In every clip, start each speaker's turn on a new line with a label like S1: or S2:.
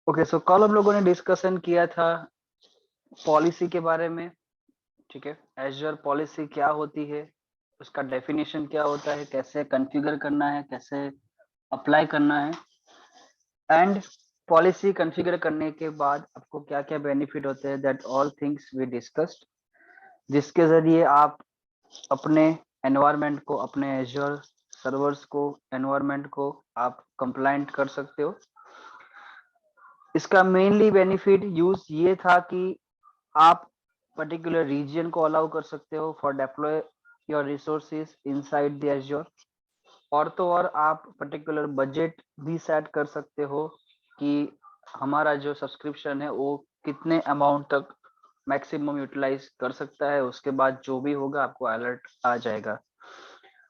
S1: Okay, सो कल हम लोगों ने डिस्कशन किया था पॉलिसी के बारे में। ठीक है, एजर पॉलिसी क्या होती है, उसका डेफिनेशन क्या होता है, कैसे कॉन्फ़िगर करना है, कैसे अप्लाई करना है, एंड पॉलिसी कॉन्फ़िगर करने के बाद आपको क्या क्या बेनिफिट होते हैं, that all things we discussed, जिसके जरिए आप अपने एनवायरनमेंट को, अपने एजर सर्वर्स को, एनवायरनमेंट को आप कंप्लाइंट कर सकते हो। इसका मेनली बेनिफिट यूज ये था कि आप पर्टिकुलर रीजन को अलाउ कर सकते हो for deploy your resources inside the azure, और तो और आप पर्टिकुलर बजट भी सेट कर सकते हो कि हमारा जो सब्सक्रिप्शन है वो कितने अमाउंट तक मैक्सिमम यूटिलाइज कर सकता है। उसके बाद जो भी होगा आपको अलर्ट आ जाएगा।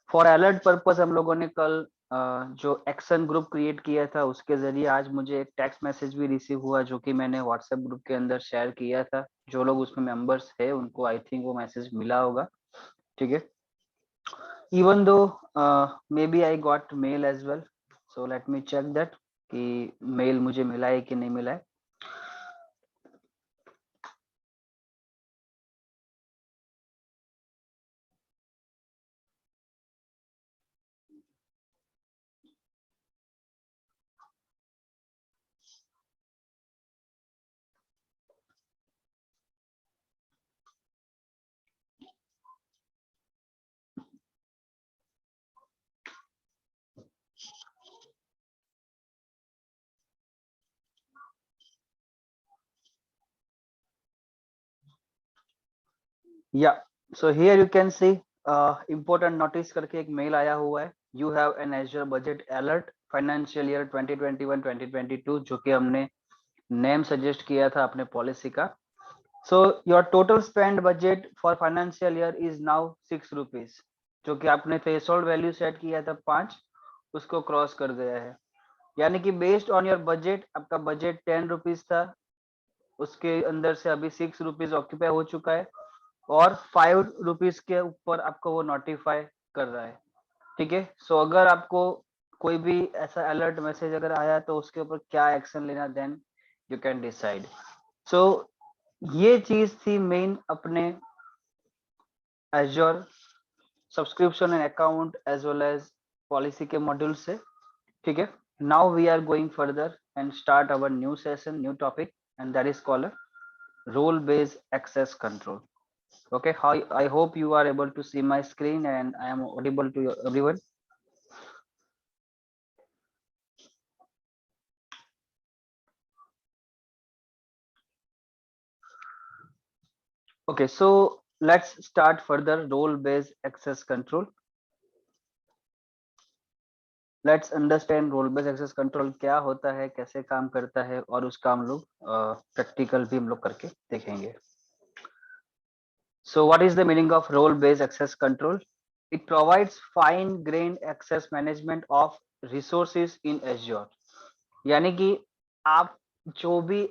S1: फॉर अलर्ट पर्पस हम लोगों ने कल जो एक्शन ग्रुप क्रिएट किया था, उसके जरिए आज मुझे एक टेक्स्ट मैसेज भी रिसीव हुआ, जो कि मैंने व्हाट्सएप ग्रुप के अंदर शेयर किया था। जो लोग उसमें मेंबर्स है उनको आई थिंक वो मैसेज मिला होगा। ठीक है, even though may be I got mail as well, so let me check that कि मेल मुझे मिला है कि नहीं मिला है। या so here you can see important notice करके एक मेल आया हुआ है। You have an Azure budget alert financial year 2021-2022, जो कि हमने नेम सजेस्ट किया था अपने पॉलिसी का। So your total spend budget for financial year is now 6 rupees, जो कि आपने थ्रेशोल्ड वैल्यू सेट किया था 5, उसको क्रॉस कर गया है। यानी कि बेस्ड ऑन योर बजट, आपका बजट 10 रुपीज था, उसके अंदर से अभी 6 रुपीज ऑक्यूपाई हो चुका है, और 5 रुपीज के ऊपर आपको वो नोटिफाई कर रहा है। ठीक है, सो अगर आपको कोई भी ऐसा अलर्ट मैसेज अगर आया तो उसके ऊपर क्या एक्शन लेना, then you can decide. So ये चीज थी मेन अपने Azure subscription and account as well as policy के मॉड्यूल से। ठीक है, now we are going further and start our new session, new topic, and that is called role based access control. Okay, how I hope you are able to see my screen and I am audible to everyone. Okay, so let's start further role based access control. Let's understand role based access control क्या होता है, कैसे काम करता है, और उसका हम लोग प्रैक्टिकल भी हम लोग करके देखेंगे। So what is the meaning of role based access control? It provides fine grained access management of resources in Azure. यानी कि आप जो भी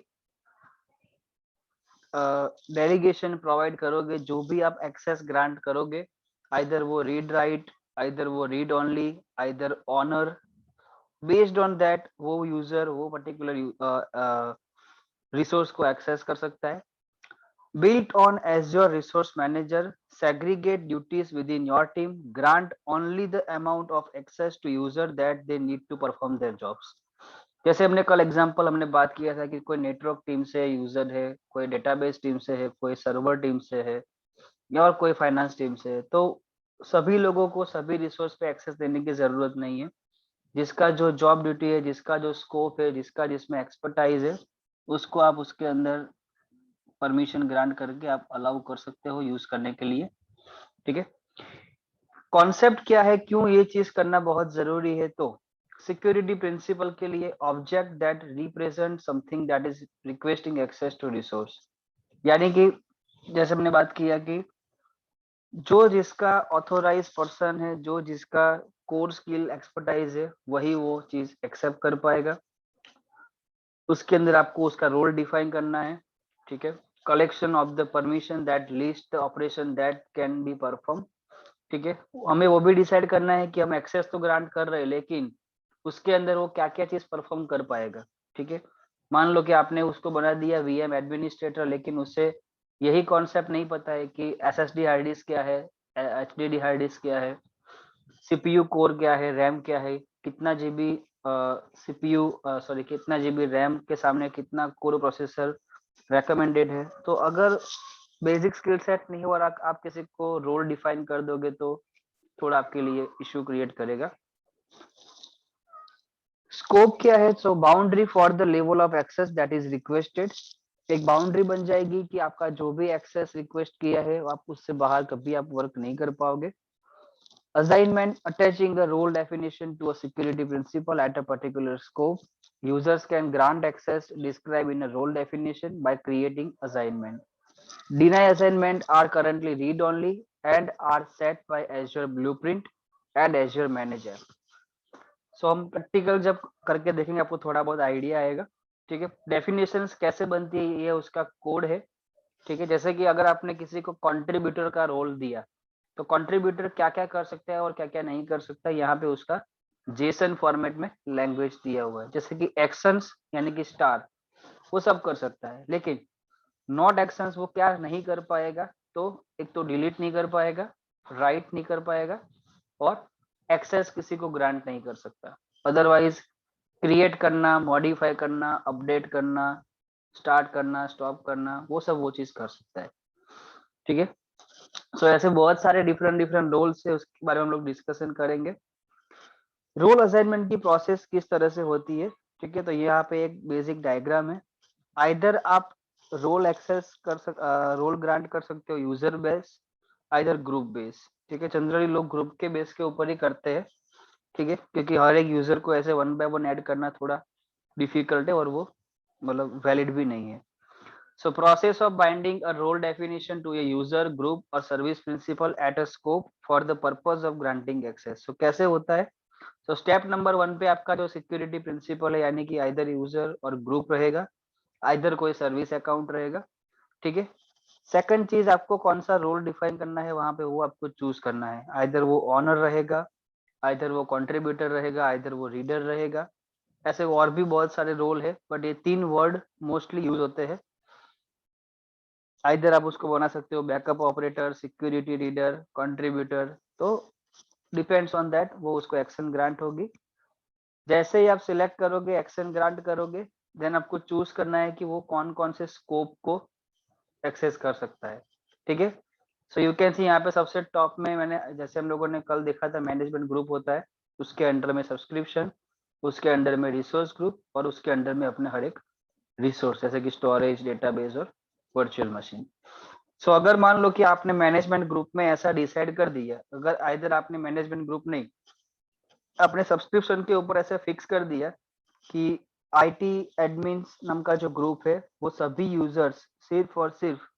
S1: डेलीगेशन प्रोवाइड करोगे, जो भी आप एक्सेस ग्रांट करोगे, आइदर वो रीड राइट, आइदर वो read only, either owner, based on that वो यूजर वो पर्टिकुलर रिसोर्स को एक्सेस कर सकता है। Built on Azure Resource Manager, segregate duties within your team, grant only the amount of access to user that they need to perform their jobs. जैसे हमने कल example हमने बात किया था कि कोई नेटवर्क टीम से यूजर है, कोई डेटाबेस टीम से है, कोई सर्वर टीम से है, या और कोई फाइनेंस टीम से है, तो सभी लोगों को सभी रिसोर्स पे एक्सेस देने की जरूरत नहीं है। जिसका जो जॉब ड्यूटी है, जिसका जो स्कोप है, जिसका जिसमें एक्सपर्टाइज है, उसको आप उसके अंदर परमिशन ग्रांट करके आप अलाउ कर सकते हो यूज करने के लिए। ठीक है, कॉन्सेप्ट क्या है, क्यों ये चीज करना बहुत जरूरी है? तो सिक्योरिटी प्रिंसिपल के लिए, object that represent something that is requesting access to resource, यानी कि जैसे हमने बात किया कि जो जिसका ऑथोराइज पर्सन है, जो जिसका कोर स्किल एक्सपर्टाइज है, वही वो चीज एक्सेप्ट कर पाएगा। उसके अंदर आपको उसका रोल डिफाइन करना है। ठीक है, collection of the permission that list the operation that can be perform. ठीक है, हमें वो भी डिसाइड करना है कि हम एक्सेस तो ग्रांट कर रहे हैं, लेकिन उसके अंदर वो क्या क्या चीज परफॉर्म कर पाएगा। ठीक है, मान लो कि आपने उसको बना दिया वीएम एडमिनिस्ट्रेटर, लेकिन उसे यही कॉन्सेप्ट नहीं पता है कि एसएसडी हार्ड डिस्क क्या है, एचडीडी हार्ड डिस्क क्या है, सीपीयू कोर क्या है, रैम क्या है, कितना जीबी सीपीयू सॉरी कितना जीबी रैम के सामने कितना कोर प्रोसेसर रेकमेंडेड है। तो अगर बेसिक स्किल सेट नहीं हो और आप किसी को रोल डिफाइन कर दोगे तो थोड़ा आपके लिए इश्यू क्रिएट करेगा। स्कोप क्या है? So boundary for the level of access that is requested. एक बाउंड्री बन जाएगी कि आपका जो भी एक्सेस रिक्वेस्ट किया है आप उससे बाहर कभी आप वर्क नहीं कर पाओगे। Assignment attaching a role definition to a security principle at a particular scope. Users can grant access described in a role definition by creating assignment. Deny assignment are currently read-only and are set by Azure Blueprint and Azure Manager. So हम practical जब करके देखेंगे आपको थोड़ा बहुत idea आएगा। ठीक है, डेफिनेशंस कैसे बनती है ये उसका कोड है। ठीक है, जैसे कि अगर आपने किसी को कंट्रीब्यूटर का रोल दिया तो कंट्रीब्यूटर क्या क्या कर सकता है और क्या क्या नहीं कर सकता, यहाँ पे उसका जेसन फॉर्मेट में लैंग्वेज दिया हुआ है। जैसे कि एक्शंस यानी कि स्टार वो सब कर सकता है, लेकिन नॉट एक्शंस वो क्या नहीं कर पाएगा, तो एक तो डिलीट नहीं कर पाएगा, राइट नहीं कर पाएगा और एक्सेस किसी को ग्रांट नहीं कर सकता। अदरवाइज क्रिएट करना, मॉडिफाई करना, अपडेट करना, स्टार्ट करना, स्टॉप करना, वो सब वो चीज कर सकता है। ठीक है, सो ऐसे बहुत सारे डिफरेंट डिफरेंट रोल्स है, उसके बारे में हम लोग डिस्कशन करेंगे। रोल असाइनमेंट की प्रोसेस किस तरह से होती है, ठीक है, तो यहाँ पे एक बेसिक डायग्राम है। आइदर आप रोल एक्सेस कर रोल ग्रांट कर सकते हो user base, either group base. ठीक है, जनरली लोग ग्रुप के बेस के ऊपर ही करते हैं। ठीक है, क्योंकि हर एक यूजर को ऐसे वन बाय वन ऐड करना थोड़ा डिफिकल्ट है और वो मतलब वैलिड भी नहीं है। So process of binding a role definition to a user group or service principal at a scope for the purpose of granting access. So कैसे होता है? So step number 1 पे आपका जो सिक्योरिटी प्रिंसिपल है यानी कि आइदर यूजर और ग्रुप रहेगा, आइदर कोई सर्विस अकाउंट रहेगा। ठीक है, सेकंड चीज आपको कौन सा रोल डिफाइन करना है वहां पे वो आपको चूज करना है। आइदर वो ऑनर रहेगा, आइदर वो कंट्रीब्यूटर रहेगा, आइदर वो रीडर रहेगा। ऐसे और भी बहुत सारे रोल है, बट ये तीन वर्ड मोस्टली यूज होते हैं। आइदर आप उसको बना सकते हो backup operator, security reader, contributor, तो डिपेंड्स ऑन दैट वो उसको एक्शन ग्रांट होगी। जैसे ही आप सिलेक्ट करोगे, एक्शन ग्रांट करोगे, देन आपको चूज करना है कि वो कौन कौन से स्कोप को एक्सेस कर सकता है। ठीक है, सो यू कैन सी यहाँ पे सबसे टॉप में मैंने जैसे हम लोगों ने कल देखा था मैनेजमेंट ग्रुप होता है, उसके अंडर में सब्सक्रिप्शन, उसके अंडर में रिसोर्स ग्रुप और उसके अंडर में अपने हर एक रिसोर्स जैसे कि स्टोरेज, डेटाबेस और वर्चुअल मशीन। सो अगर मान लो कि आपने मैनेजमेंट ग्रुप में ऐसा डिसाइड कर दिया, अगर आइदर आपने मैनेजमेंट ग्रुप नहीं अपने सब्सक्रिप्शन के ऊपर ऐसे फिक्स कर दिया कि आईटी एडमिन्स नाम का जो ग्रुप है वो सभी यूजर्स सिर्फ और सिर्फ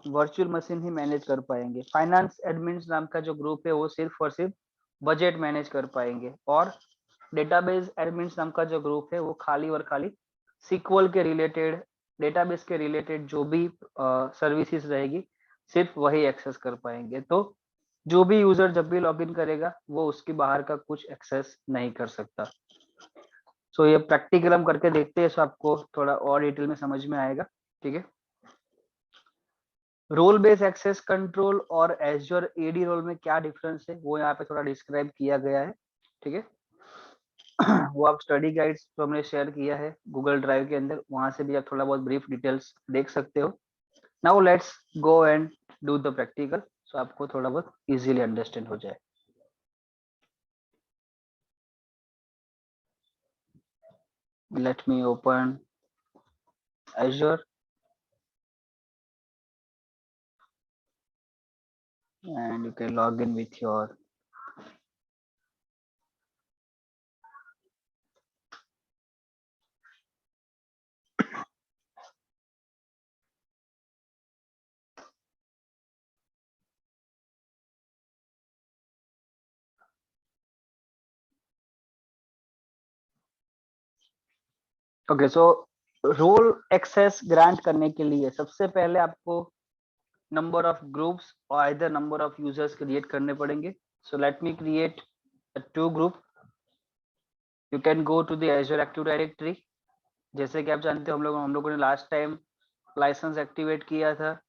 S1: वर्चुअल मशीन ही मैनेज कर पाएंगे, फाइनेंस एडमिन्स नाम का जो ग्रुप है वो सिर्फ और सिर्फ बजट मैनेज कर पाएंगे, और डेटाबेस एडमिन्स नाम का जो ग्रुप है वो खाली और खाली सीक्वल के रिलेटेड, डेटाबेस के रिलेटेड जो भी सर्विसेज रहेगी सिर्फ वही एक्सेस कर पाएंगे। तो जो भी यूजर जब भी लॉगिन करेगा वो उसके बाहर का कुछ एक्सेस नहीं कर सकता। सो ये प्रैक्टिकल हम करके देखते हैं, सो आपको थोड़ा और डिटेल में समझ में आएगा। ठीक है, रोल बेस एक्सेस कंट्रोल और एज्योर एडी रोल में क्या डिफरेंस है वो यहाँ पे थोड़ा डिस्क्राइब किया गया है। ठीक है, वो आप स्टडी गाइड्स जो हमने शेयर किया है गूगल ड्राइव के अंदर, वहां से भी आप थोड़ा बहुत ब्रीफ डिटेल्स देख सकते हो। Now let's go and do the practical, so आपको थोड़ा बहुत इजीली अंडरस्टैंड हो जाए। Let me open Azure and you can log in with your okay. So role access grant करने के लिए सबसे पहले आपको नंबर ऑफ ग्रुप्स और इधर नंबर ऑफ यूजर्स क्रिएट करने पड़ेंगे। So let me create two group. You can go to the Azure Active Directory जैसे कि आप जानते हो हम लोगों ने लास्ट टाइम लाइसेंस एक्टिवेट किया था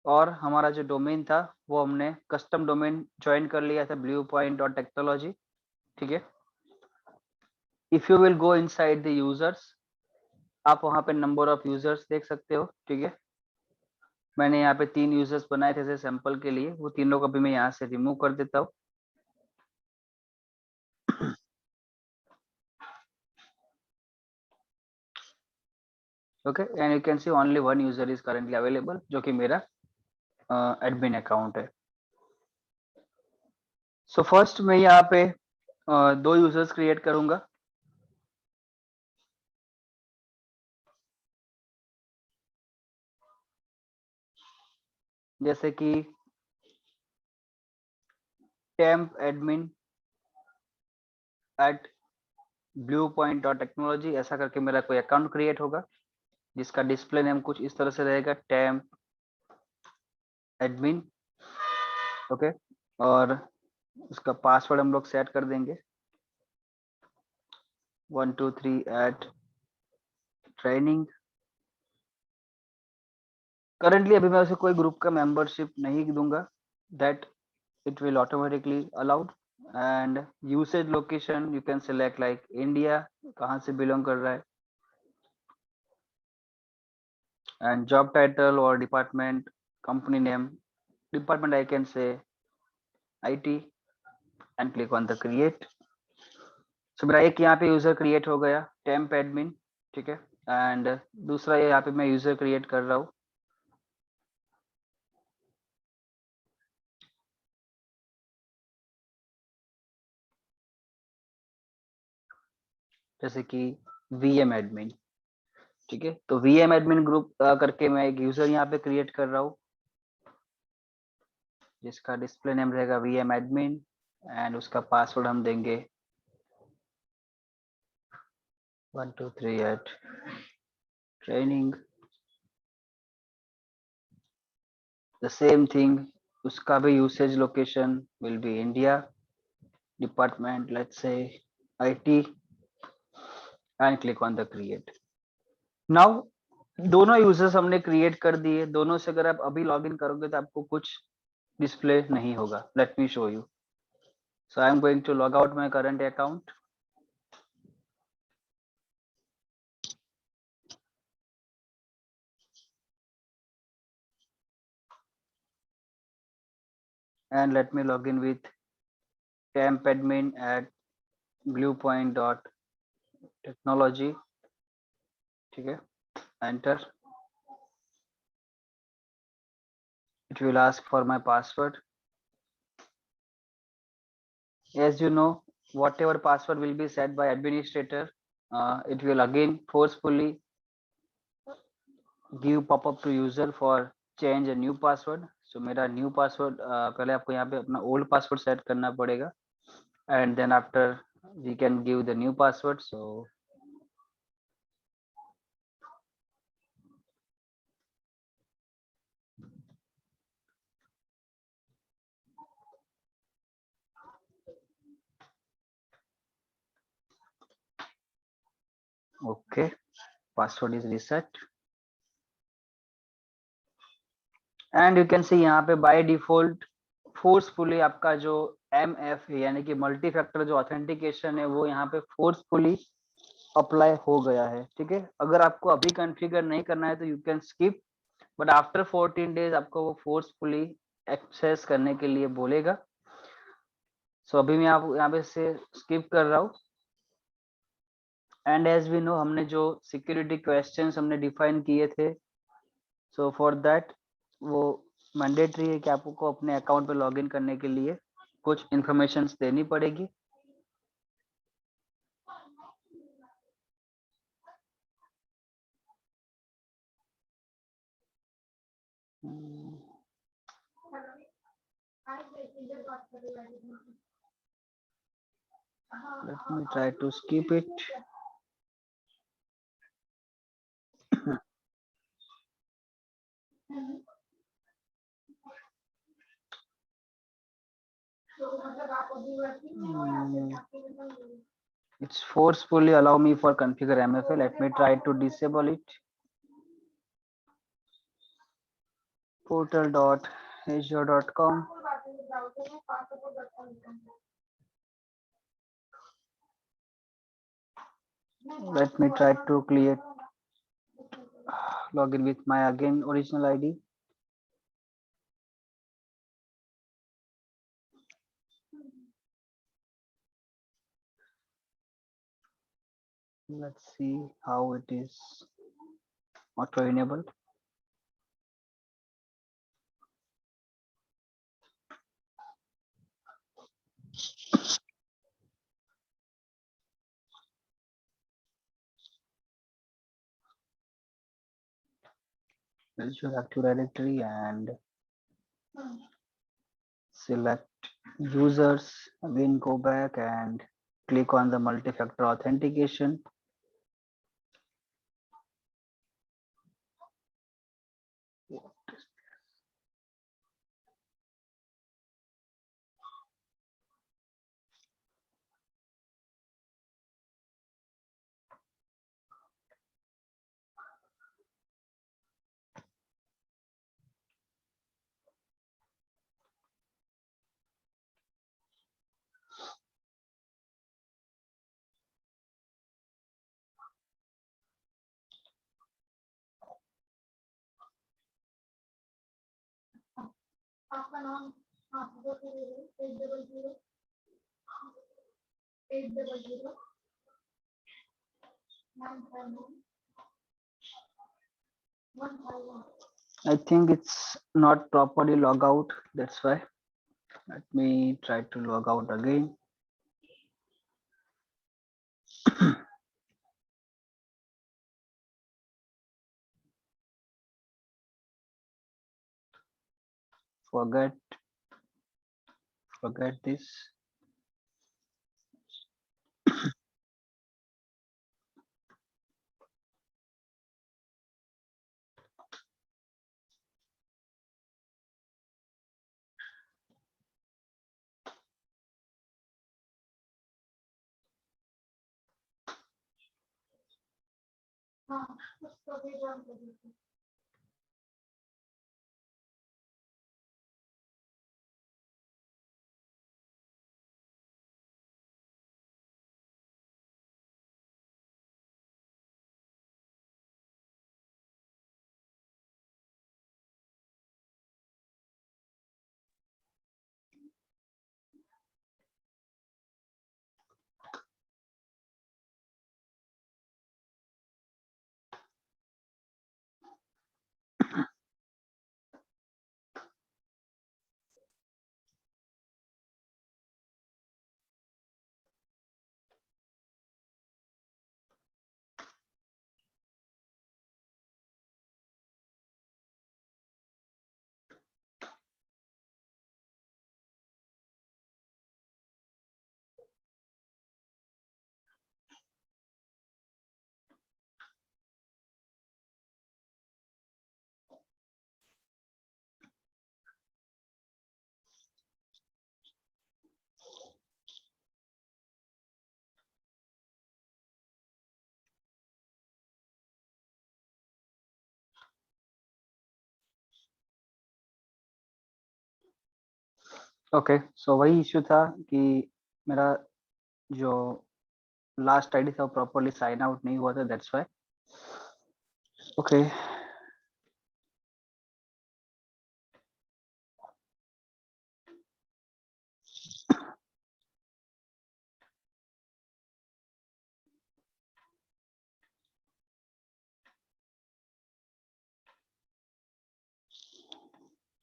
S1: और हमारा जो डोमेन था वो हमने कस्टम डोमेन ज्वाइन कर लिया था ब्लू पॉइंट डॉट टेक्नोलॉजी। ठीक है, if you will go inside the users, आप वहां पे नंबर ऑफ यूजर्स देख सकते हो। ठीक है, मैंने यहाँ पे 3 यूजर्स बनाए थे सैंपल के लिए, वो तीनों को भी मैं यहाँ से रिमूव कर देता हूँ। Okay, and you can C only one user is currently available, जो कि मेरा एडमिन अकाउंट है। सो फर्स्ट मैं यहाँ पे 2 यूजर्स क्रिएट करूंगा। जैसे कि temp admin eight blue point dot technology, ऐसा करके मेरा कोई अकाउंट क्रिएट होगा जिसका डिस्प्ले नेम कुछ इस तरह से रहेगा, टेम्प एडमिन। ओके, और उसका पासवर्ड हम लोग सेट कर देंगे 123 एट ट्रेनिंग। करंटली अभी मैं उसे कोई ग्रुप का मेंबरशिप नहीं दूंगा, that it will automatically allowed. And usage location you can select like India, कहाँ से बिलोंग कर रहा है, and job title or department, company name, department I can say IT, and click on the create। so मेरा एक यहाँ पे user create हो गया टेम्प एडमिन। ठीक है, एंड दूसरा ये यहाँ पे मैं यूजर क्रिएट कर रहा हूँ, जैसे कि वीएम एडमिन। ठीक है, तो वीएम एडमिन ग्रुप करके मैं एक यूजर यहाँ पे क्रिएट कर रहा हूँ जिसका डिस्प्ले नेम रहेगा वीएम एडमिन, एंड उसका पासवर्ड हम देंगे 123 at training. The same thing, उसका भी usage location will be India, department let's say IT, and click on the create. Now दोनों यूजर्स हमने क्रिएट कर दिए, दोनों से अगर आप अभी लॉगिन करोगे तो आपको कुछ डिस्प्ले नहीं होगा। Let me show you. So I am going to log out my current account, and let me log in with temp admin at bluepoint dot technology। ठीक है, enter, it will ask for my password। as you know, whatever password will be set by administrator, it will again forcefully give pop up to user for change a new password। so मेरा new password पहले आपको यहाँ पे अपना old password set करना पड़ेगा, and then after we can give the new password. So okay, password is reset, and you can see यहाँ पे बाय डिफॉल्ट फोर्सफुली आपका जो MF यानी कि मल्टी फैक्टर जो ऑथेंटिकेशन है वो यहाँ पे फोर्सफुली अप्लाई हो गया है। ठीक है, अगर आपको अभी कॉन्फ़िगर नहीं करना है तो you can skip, but after 14 days आपको वो फोर्सफुली एक्सेस करने के लिए बोलेगा। सो अभी मैं आप यहाँ पे से स्किप कर रहा हूँ। एंड एज वी नो, हमने जो सिक्योरिटी क्वेश्चंस हमने डिफाइन किए थे, सो फॉर दैट वो मैंडेटरी है कि आपको अपने अकाउंट पे लॉगिन करने के लिए कुछ इंफॉर्मेशन देनी पड़ेगी। Let me try to skip it। It's forcefully allow me for configure MFA. Let me try to disable it. Portal.azure.com. Let me try to create login with my again original ID. Let's see how it is auto enabled. Azure Active Directory and select users. Again, go back and click on the multi-factor authentication. I think it's not properly log out. That's why. Let me try to log out again. Forget this. Okay so वही issue था कि मेरा जो last ID था वो properly sign out नहीं हुआ था. That's why. ओके.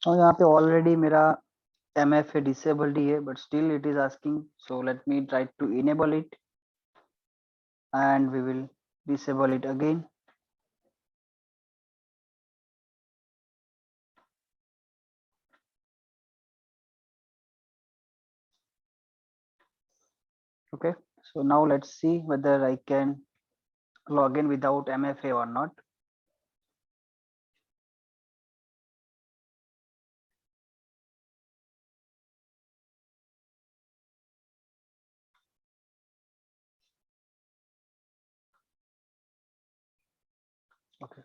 S1: और यहाँ पे ऑलरेडी मेरा MFA disabled ही है, but still it is asking. So let me try to enable it and we will disable it again. Okay, so now let's see whether I can log in without MFA or not. Okay,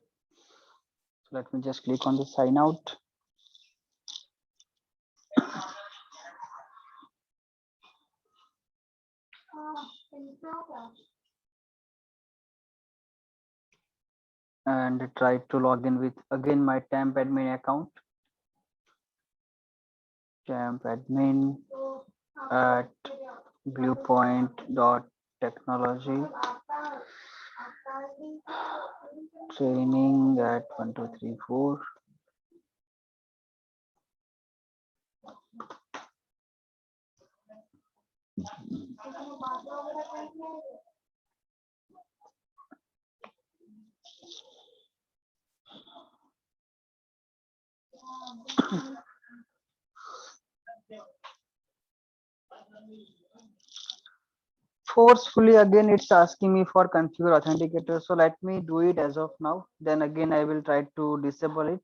S1: so let me just click on the sign out. And try to log in with again my temp admin account. Temp admin at bluepoint.technology. Training at 1234. Forcefully again it's asking me for configure authenticator, so let me do it as of now, then again I will try to disable it.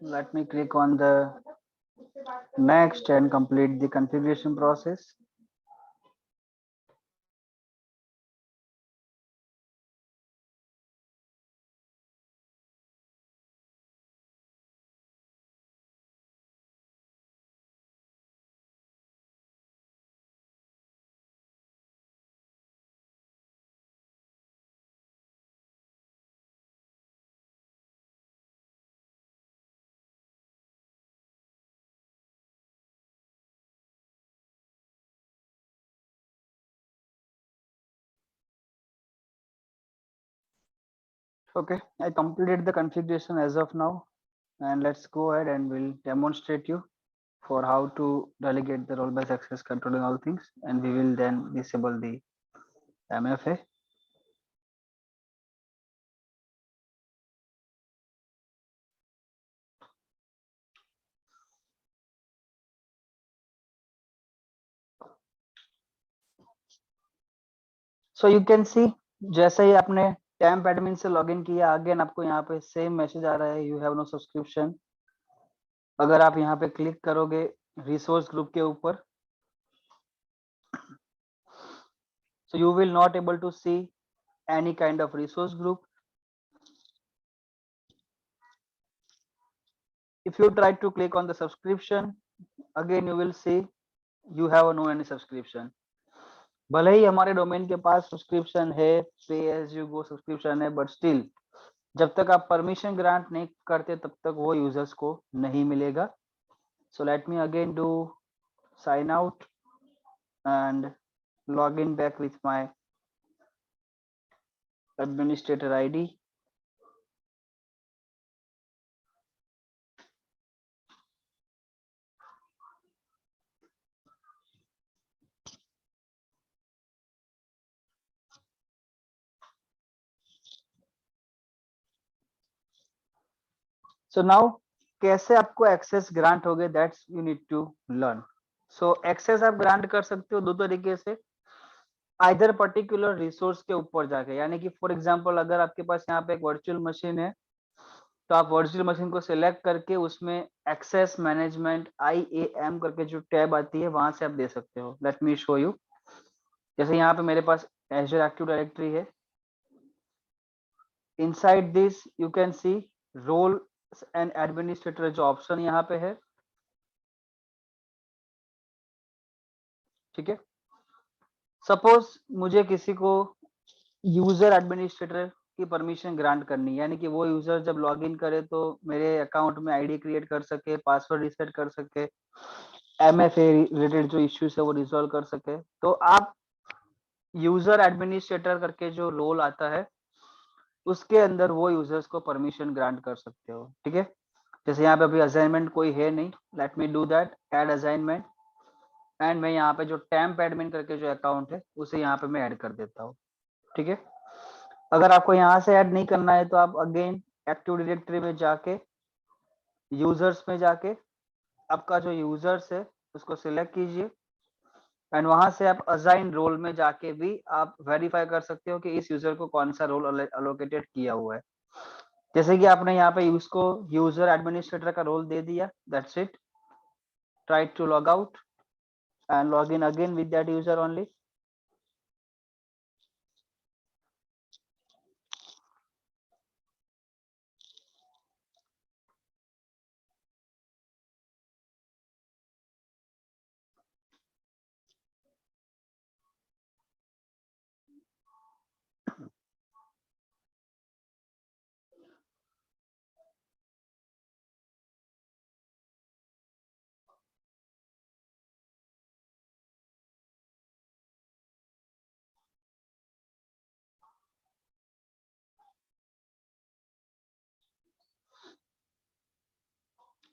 S1: Let me click on the next and complete the configuration process. Okay, I completed the configuration as of now, and let's go ahead and we'll demonstrate you for how to delegate the role-based access control and all things, and we will then disable the MFA. So you can see जैसे ही आपने temp admin से login किया, again आपको यहाँ पे same message आ रहा है, यू हैव नो सब्सक्रिप्शन। अगर आप यहाँ पे क्लिक करोगे रिसोर्स ग्रुप के ऊपर, so you will not able to see any kind of resource group. If you try to click on the subscription, again you will see you have no any subscription. भले ही हमारे domain के पास subscription है, पे as you go subscription है, but still जब तक आप permission grant नहीं करते तब तक वो यूजर्स को नहीं मिलेगा। सो let me again do sign out and log in back with my administrator ID. So now कैसे आपको एक्सेस ग्रांट हो गए, that's you need to learn. So access आप ग्रांट कर सकते हो दो तरीके से, आइदर पर्टिकुलर रिसोर्स के ऊपर जाके, यानी कि फॉर एग्जांपल अगर आपके पास यहाँ पे एक वर्चुअल मशीन है, तो आप वर्चुअल मशीन को सिलेक्ट करके उसमें एक्सेस मैनेजमेंट IAM करके जो टैब आती है वहां से आप दे सकते हो। Let me show you. जैसे यहाँ पे मेरे पास एजर एक्टिव डायरेक्टरी है, inside this you can see role and administrator जो ऑप्शन यहाँ पे है, ठीक है। सपोज मुझे किसी को यूजर एडमिनिस्ट्रेटर की परमिशन ग्रांट करनी, यानी कि वो यूजर जब लॉगिन करे तो मेरे अकाउंट में आईडी क्रिएट कर सके, पासवर्ड रिसेट कर सके, MFA रिलेटेड जो इश्यूज है वो रिजॉल्व कर सके, तो आप यूजर एडमिनिस्ट्रेटर करके जो रोल आता है उसके अंदर वो यूजर्स को परमिशन ग्रांट कर सकते हो, ठीक है। जैसे यहाँ पे अभी असाइनमेंट कोई है नहीं, late me do that, add assignment, and मैं यहाँ पे जो टेम्प एडमिन करके जो अकाउंट है उसे यहाँ पे मैं ऐड कर देता हूँ, ठीक है। अगर आपको यहाँ से ऐड नहीं करना है तो आप अगेन एक्टिव डायरेक्टरी में जाके यूजर्स में जाके आपका जो यूजर्स है उसको सिलेक्ट कीजिए, एंड वहां से आप असाइन रोल में जाके भी आप वेरीफाई कर सकते हो कि इस यूजर को कौन सा रोल अलोकेटेड किया हुआ है। जैसे कि आपने यहाँ पे उसको यूजर एडमिनिस्ट्रेटर का रोल दे दिया, that's it. Try to log out and log in again with that user only.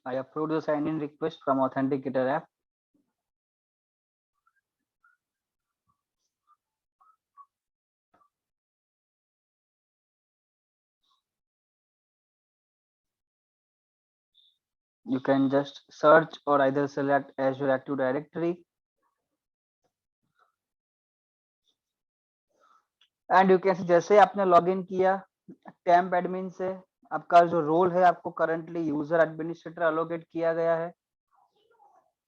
S1: I approved the sign in request from Authenticator app. You can just search or either select Azure Active Directory. And you can see जैसे आपने login किया temp admin से, आपका जो role है आपको currently user administrator allocate किया गया है.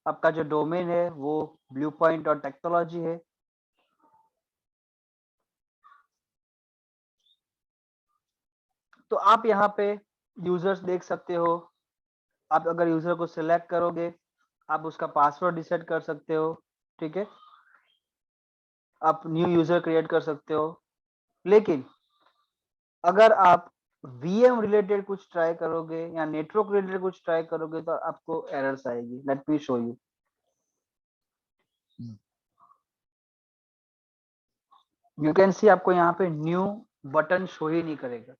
S1: आपका जो डोमेन है वो ब्लू पॉइंट और टेक्नोलॉजी है. तो आप यहाँ पे यूजर्स देख सकते हो. आप अगर यूजर को सिलेक्ट करोगे आप उसका पासवर्ड रिसेट कर सकते हो. ठीक है, आप न्यू यूजर क्रिएट कर सकते हो. लेकिन अगर आप वीएम रिलेटेड कुछ ट्राई करोगे या नेटवर्क रिलेटेड कुछ ट्राई करोगे तो आपको एरर्स आएगी. Late me show you. You can see आपको यहाँ पे न्यू बटन शो ही नहीं करेगा.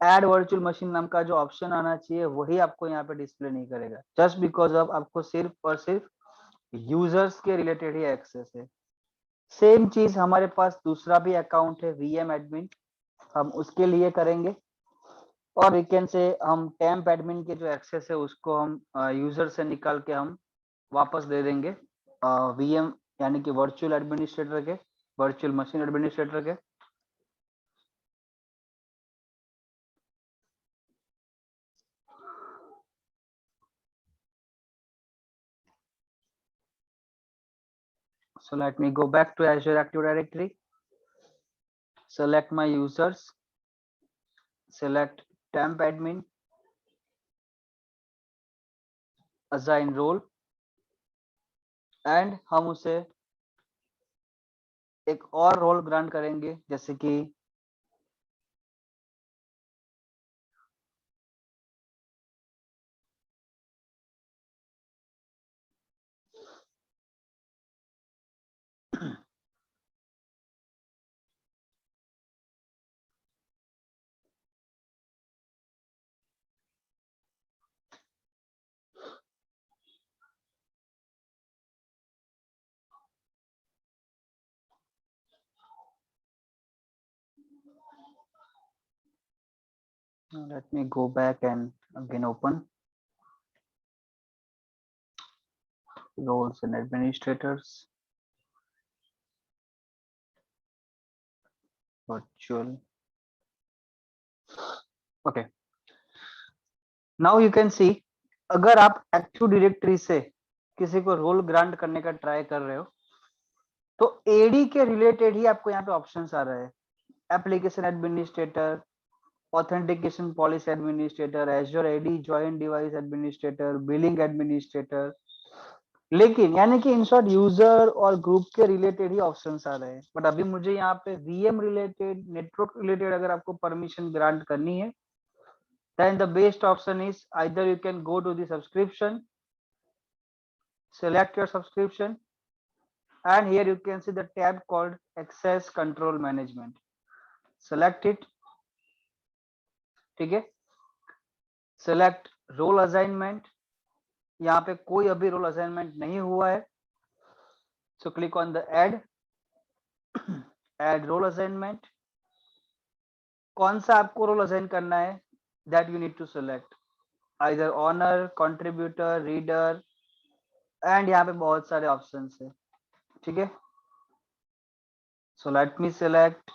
S1: एड वर्चुअल मशीन नाम का जो ऑप्शन आना चाहिए वही आपको यहाँ पे डिस्प्ले नहीं करेगा, जस्ट बिकॉज ऑफ आपको सिर्फ और सिर्फ यूजर्स के रिलेटेड ही एक्सेस है. सेम चीज हमारे पास दूसरा भी अकाउंट है वीएम एडमिन, हम उसके लिए करेंगे. और वीकेंड से हम टेम्प एडमिन के जो एक्सेस है उसको हम यूजर से निकाल के हम वापस दे देंगे वीएम यानी कि वर्चुअल एडमिनिस्ट्रेटर के, वर्चुअल मशीन एडमिनिस्ट्रेटर के. So let me go back to Azure Active Directory, select my users, select temp admin, assign role, and हम उसे एक और रोल ग्रांट करेंगे जैसे कि let me go back and again open roles and administrators, virtual. Okay, now you can सी अगर आप active directory से किसी को रोल ग्रांट करने का ट्राई कर रहे हो तो एडी के रिलेटेड ही आपको यहाँ पे ऑप्शंस आ रहे हैं. Application administrator, authentication policy administrator, Azure AD joint device administrator, billing administrator. लेकिन यानी कि इन शॉर्ट यूजर और ग्रुप के रिलेटेड ही ऑप्शंस आ रहे हैं. बट अभी मुझे यहाँ पे वीएम रिलेटेड, नेटवर्क रिलेटेड अगर आपको परमिशन ग्रांट करनी है then the best option is either you can go to the subscription, select your subscription, and here you can see the tab called access control management. Select it. ठीक है, select role assignment. यहाँ पे कोई अभी role assignment नहीं हुआ है, so click on the add role assignment. कौन सा आपको रोल असाइन करना है, that you need to select either owner, contributor, reader, and यहाँ पे बहुत सारे ऑप्शंस है. ठीक है, so let me select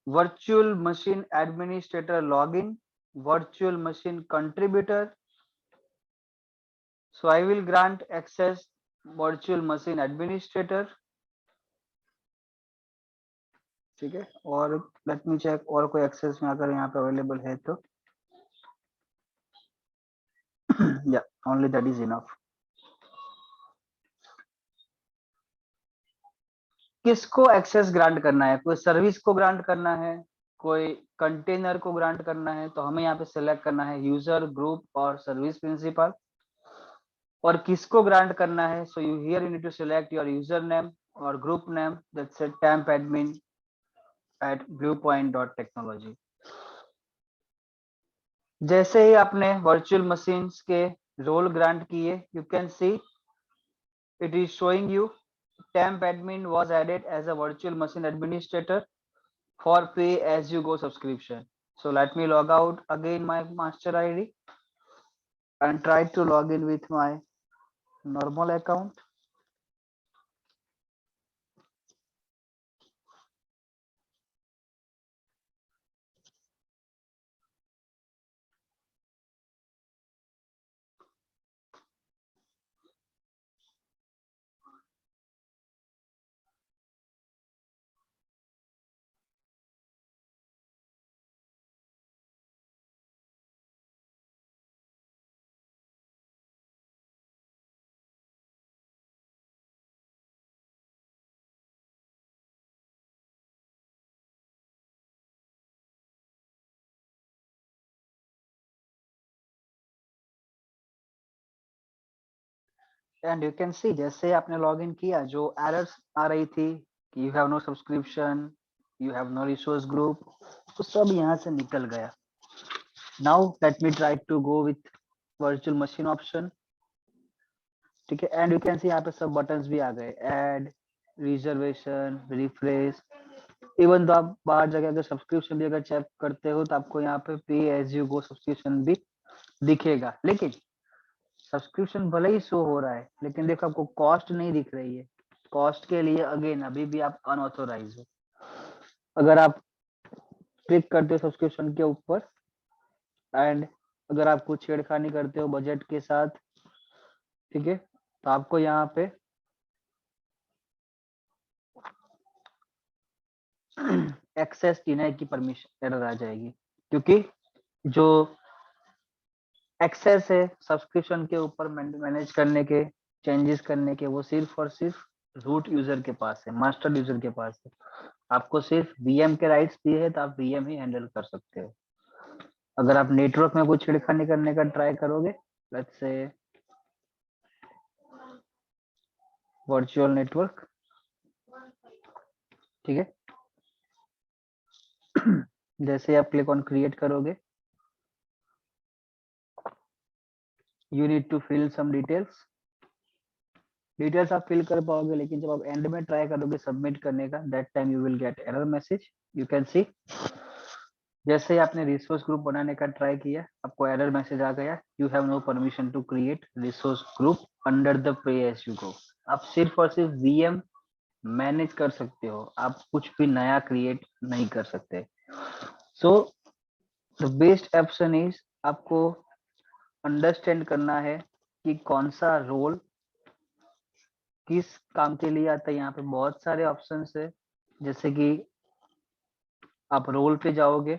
S1: virtual machine administrator login, virtual machine contributor. So I will grant access virtual machine administrator. ठीक है, और लेट मी चेक और कोई एक्सेस में अगर यहाँ पे अवेलेबल है तो या ओनली दैट इज इनफ। किसको एक्सेस ग्रांट करना है, कोई सर्विस को ग्रांट करना है, कोई कंटेनर को ग्रांट करना है, तो हमें यहाँ पे सिलेक्ट करना है यूजर, ग्रुप और सर्विस प्रिंसिपल। और किसको ग्रांट करना है, so you here you need to select your user name और group name, that's it, temp admin at bluepoint.technology। जैसे ही आपने वर्चुअल मशीन्स के रोल ग्रांट किए, you can see it is showing you temp admin was added as a virtual machine administrator for pay as you go subscription. So let me log out again my master id and try to log in with my normal account. And you can see जैसे आपने log in किया, जो errors आ रही थी कि you have no subscription, you have no resource group, तो सब यहाँ से निकल गया। Now let me try to go with virtual machine option. ठीक है, एंड यू कैन सी यहाँ पे सब बटन्स भी आ गए, ऐड, रिजर्वेशन, रिफ्रेश। इवन तो आप बाहर जाके अगर सब्सक्रिप्शन भी अगर चेक करते हो तो आपको यहाँ पे पे एज यू गो सब्सक्रिप्शन भी दिखेगा, लेकिन सब्सक्रिप्शन भले ही शो हो रहा है लेकिन देखो आपको कॉस्ट नहीं दिख रही है। कॉस्ट के लिए अगेन अभी भी आप अनऑथोराइज हो। अगर आप क्लिक करते हो सब्सक्रिप्शन के ऊपर एंड अगर आप कुछ छेड़खानी करते हो बजट के साथ, ठीक है, तो आपको यहाँ पे एक्सेस डिनाई की परमिशन एरर आ जाएगी, क्योंकि जो एक्सेस है सब्सक्रिप्शन के ऊपर मैनेज करने के, चेंजेस करने के, वो सिर्फ और सिर्फ रूट यूजर के पास है, मास्टर यूजर के पास है। आपको सिर्फ वीएम के राइट्स दिए हैं तो आप वीएम ही हैंडल कर सकते हो। अगर आप नेटवर्क में कुछ छिड़खानी करने का ट्राई करोगे, लेट्स से वर्चुअल नेटवर्क, ठीक है, जैसे आप क्लिक ऑन क्रिएट करोगे, you need to fill some details आप फिल कर पाओगे, लेकिन जब आप एंड में ट्राई करोगे सबमिट करने का, that time you will get error message. You can सी जैसे ही आपने रिसोर्स ग्रुप बनाने का ट्राई किया, आपको एरर मैसेज आ गया, you have no permission to create resource group under the pay as you go. आप सिर्फ और सिर्फ वीएम मैनेज कर सकते हो, आप कुछ भी नया क्रिएट नहीं कर सकते। So the best option is, आपको अंडरस्टैंड करना है कि कौन सा रोल किस काम के लिए आता है। यहाँ पे बहुत सारे ऑप्शंस है, जैसे कि आप रोल पे जाओगे,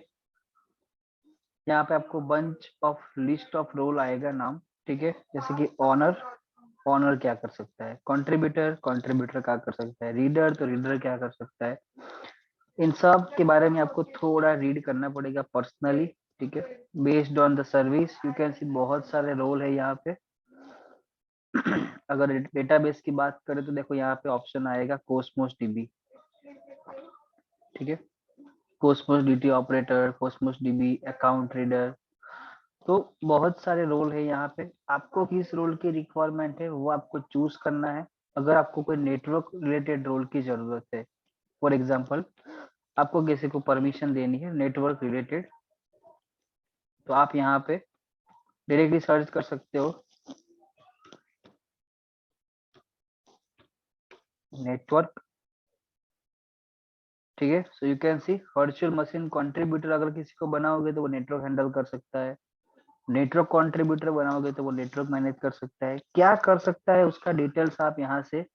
S1: यहाँ पे आपको bunch of list of role आएगा नाम, ठीक है, जैसे कि ऑनर, ऑनर क्या कर सकता है, कंट्रीब्यूटर, कंट्रीब्यूटर क्या कर सकता है, रीडर, तो रीडर क्या कर सकता है। इन सब के बारे में आपको थोड़ा रीड करना पड़ेगा पर्सनली, ठीक है, based on the service. You can सी बहुत सारे रोल है यहाँ पे। अगर डेटाबेस की बात करें तो देखो यहाँ पे ऑप्शन आएगा कोस्मोस डीबी, ठीक है, Cosmos DT operator, Cosmos DB account reader. तो बहुत सारे रोल है यहाँ पे, आपको किस रोल की रिक्वायरमेंट है वो आपको चूज करना है। अगर आपको कोई नेटवर्क रिलेटेड रोल की जरूरत है, फॉर एग्जांपल आपको किसी को परमिशन देनी है नेटवर्क रिलेटेड, तो आप यहाँ पे डायरेक्टली सर्च कर सकते हो नेटवर्क ठीक है। So you can C virtual machine contributor अगर किसी को बनाओगे तो वो नेटवर्क हैंडल कर सकता है, नेटवर्क कंट्रीब्यूटर बनाओगे तो वो नेटवर्क मैनेज कर सकता है, क्या कर सकता है उसका डिटेल्स आप यहाँ से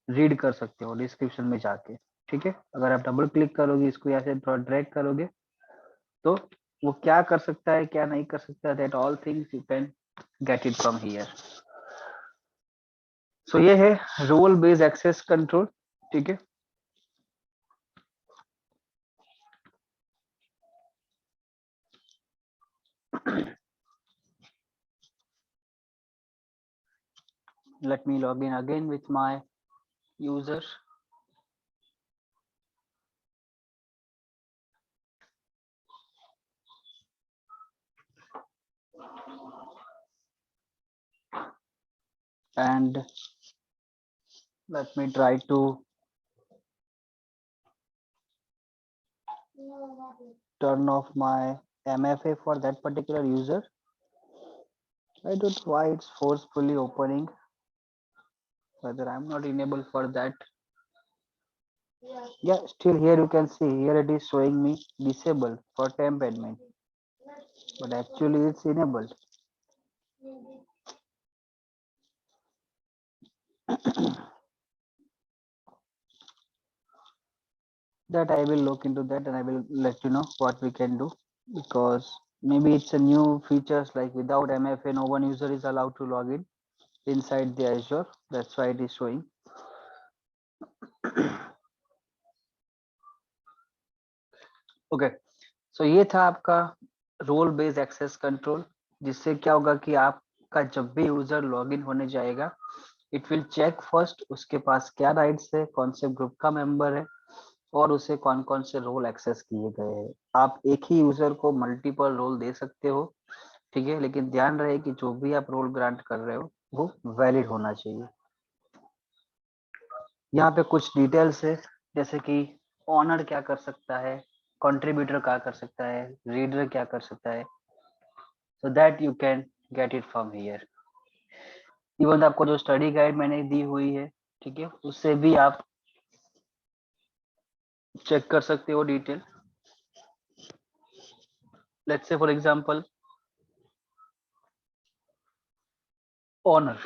S1: रीड कर सकते हो डिस्क्रिप्शन में जाके। ठीक है, अगर आप डबल क्लिक करोगे इसको यहाँ से थोड़ा ड्रैग करोगे तो वो क्या कर सकता है क्या नहीं कर सकता, that all things you can get it from here. So ये है रोल बेस्ड एक्सेस कंट्रोल। ठीक है, let me log in again with my user. And let me try to turn off my MFA for that particular user. I don't know why it's forcefully opening, whether I'm not enabled for that. Yeah, still here you can see here it is showing me disabled for temp admin, but actually it's enabled. That I will look into that and I will let you know what we can do, because maybe it's a new features like without MFA no one user is allowed to log in inside the Azure. That's why it is showing. Okay, so ये था आपका role based access control, जिससे क्या होगा कि आपका जब भी यूजर लॉगिन होने जाएगा इट विल चेक फर्स्ट उसके पास क्या राइट्स है, कौन से ग्रुप का मेंबर है और उसे कौन कौन से रोल एक्सेस किए गए हैं। आप एक ही यूजर को मल्टीपल रोल दे सकते हो, ठीक है, लेकिन ध्यान रहे कि जो भी आप रोल ग्रांट कर रहे हो वो वैलिड होना चाहिए। यहाँ पे कुछ डिटेल्स है, जैसे कि ऑनर क्या कर सकता है, कंट्रीब्यूटर क्या कर सकता है, रीडर क्या कर सकता है, so that you can get it from here. Even आपको जो स्टडी गाइड मैंने दी हुई है, ठीक है, उससे भी आप चेक कर सकते हो detail. Let's say for example owner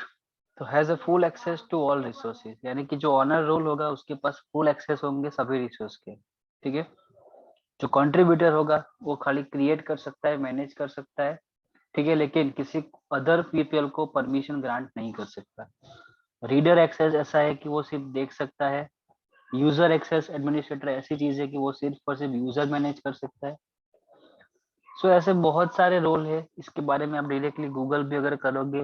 S1: तो has a full access to all resources, यानी कि जो ऑनर रोल होगा उसके पास फुल एक्सेस होंगे सभी रिसोर्स के। ठीक है, जो कंट्रीब्यूटर होगा वो खाली क्रिएट कर सकता है, मैनेज कर सकता है, ठीक है, लेकिन किसी अदर पीपल को परमिशन ग्रांट नहीं कर सकता। रीडर एक्सेस ऐसा है कि वो सिर्फ देख सकता है। यूजर एक्सेस एडमिनिस्ट्रेटर ऐसी चीज है कि वो सिर्फ और सिर्फ यूजर मैनेज कर सकता है। सो ऐसे बहुत सारे रोल है, इसके बारे में आप डायरेक्टली गूगल भी अगर करोगे,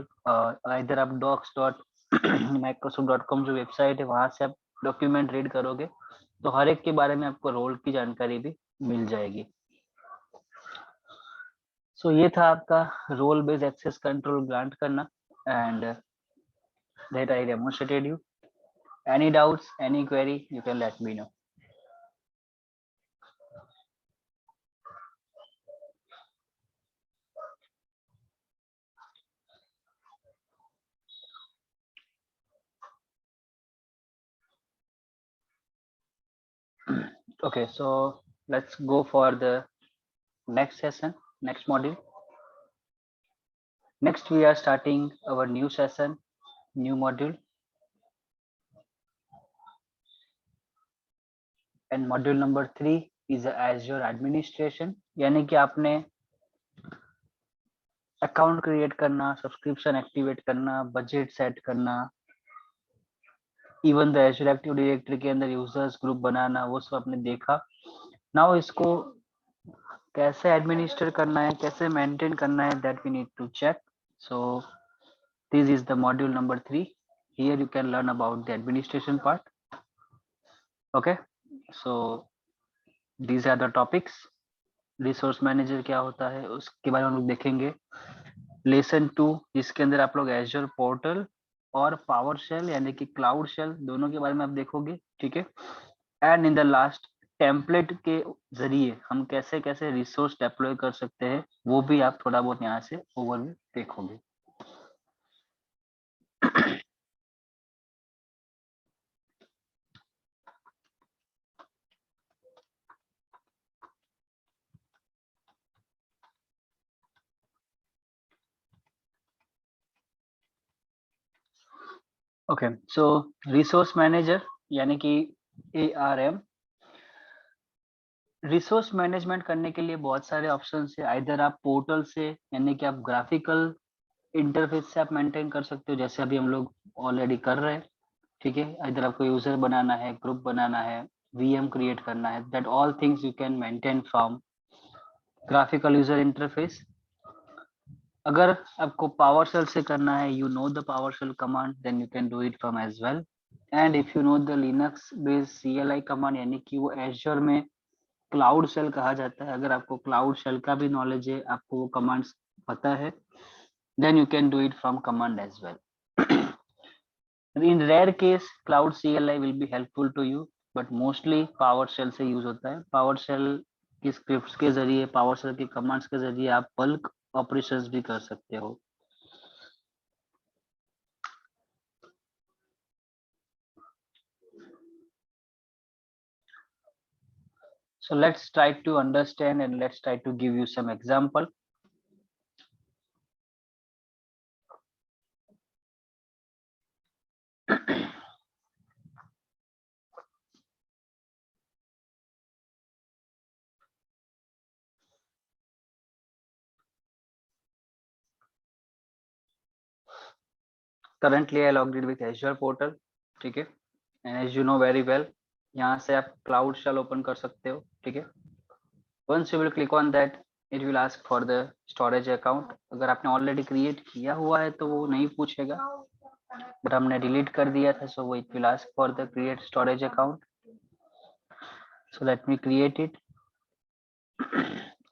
S1: इधर आप docs.microsoft.com जो वेबसाइट है वहां से आप डॉक्यूमेंट रीड करोगे तो हर एक के बारे में आपको रोल की जानकारी भी मिल जाएगी। सो ये था आपका role based access control grant करना, and that I demonstrated you. Any doubts, any query, you can let me know. Okay, so let's go for the next session, next module. Next we are starting our new session, new module, and module number 3 is Azure administration, यानी कि आपने account create करना, subscription activate करना, budget set करना, even the Azure active directory के अंदर users group बनाना, वो सब आपने देखा। नाउ इसको कैसे एडमिनिस्टर करना है, कैसे मेंटेन करना है, that we need to check. So this is the module number 3। Here you can learn about the administration part. Okay, so these are the topics. Resource manager क्या होता है उसके बारे में हम लोग देखेंगे। लेसन 2 जिसके अंदर आप लोग एजर पोर्टल और पावर शेल यानी कि क्लाउड शेल दोनों के बारे में आप देखोगे, ठीक है। And in the last template के जरिए हम कैसे कैसे रिसोर्स डिप्लॉय कर सकते हैं वो भी आप थोड़ा बहुत यहाँ से ओवरव्यू देखोगे। ओके, सो रिसोर्स मैनेजर यानी कि ARM, रिसोर्स मैनेजमेंट करने के लिए बहुत सारे ऑप्शन है। आइदर आप पोर्टल से यानी कि आप ग्राफिकल इंटरफेस से आप मेंटेन कर सकते हो, जैसे अभी हम लोग ऑलरेडी कर रहे हैं। ठीक है, इधर आपको यूजर बनाना है, ग्रुप बनाना है, VM क्रिएट करना है, that all things you can maintain from graphical user interface. अगर आपको पावर शेल से करना है, you know the PowerShell command, then you can do it from as well. And if you know the Linux based CLI command, यानी कि वो ager में cloud shell कहा जाता है, अगर आपको क्लाउड शेल का भी नॉलेज है, आपको वो कमांड्स पता है, then you can do it from command as well. In rare case cloud CLI will be helpful to you, but mostly PowerShell से यूज होता है। PowerShell की स्क्रिप्ट्स के जरिए, PowerShell की कमांड्स के जरिए आप बल्क ऑपरेशंस भी कर सकते हो। So let's try to understand and let's try to give you some example. Currently I logged in with Azure portal, ठीक है, and as you know very well, यहाँ से आप क्लाउड शेल ओपन कर सकते हो। ठीक है, once you will click on that, it will ask for the storage account। अगर आपने ऑलरेडी क्रिएट किया हुआ है तो वो नहीं पूछेगा, बट हमने डिलीट कर दिया था, so it will ask for the create storage account। So let me create it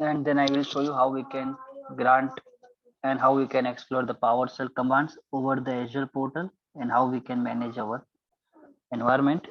S1: and then I will show you how we can grant and how we can explore the PowerShell commands over the Azure portal and how we can manage our environment।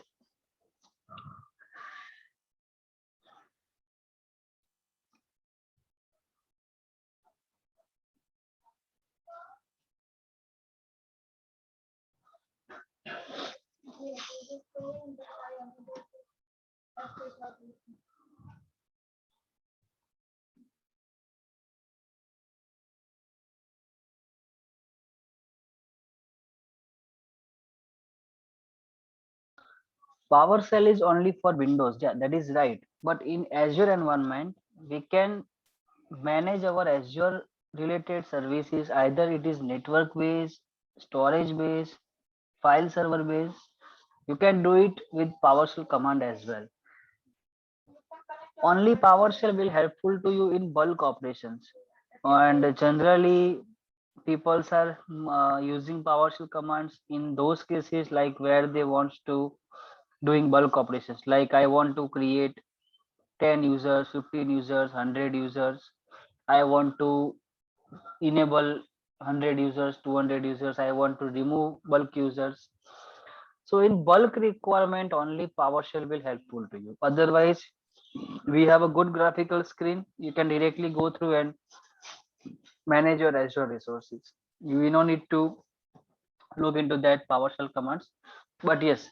S1: PowerShell is only for Windows, yeah, that is right, but in Azure environment we can manage our Azure related services, either it is network based, storage based, file server based. You can do it with PowerShell command as well. Only PowerShell will helpful to you in bulk operations, and generally people are using PowerShell commands in those cases like where they want to doing bulk operations, like I want to create 10 users, 15 users, 100 users. I want to enable 100 users, 200 users. I want to remove bulk users. So in bulk requirement, only PowerShell will helpful to you. Otherwise, we have a good graphical screen. You can directly go through and manage your Azure resources. You don't need to look into that PowerShell commands. But yes,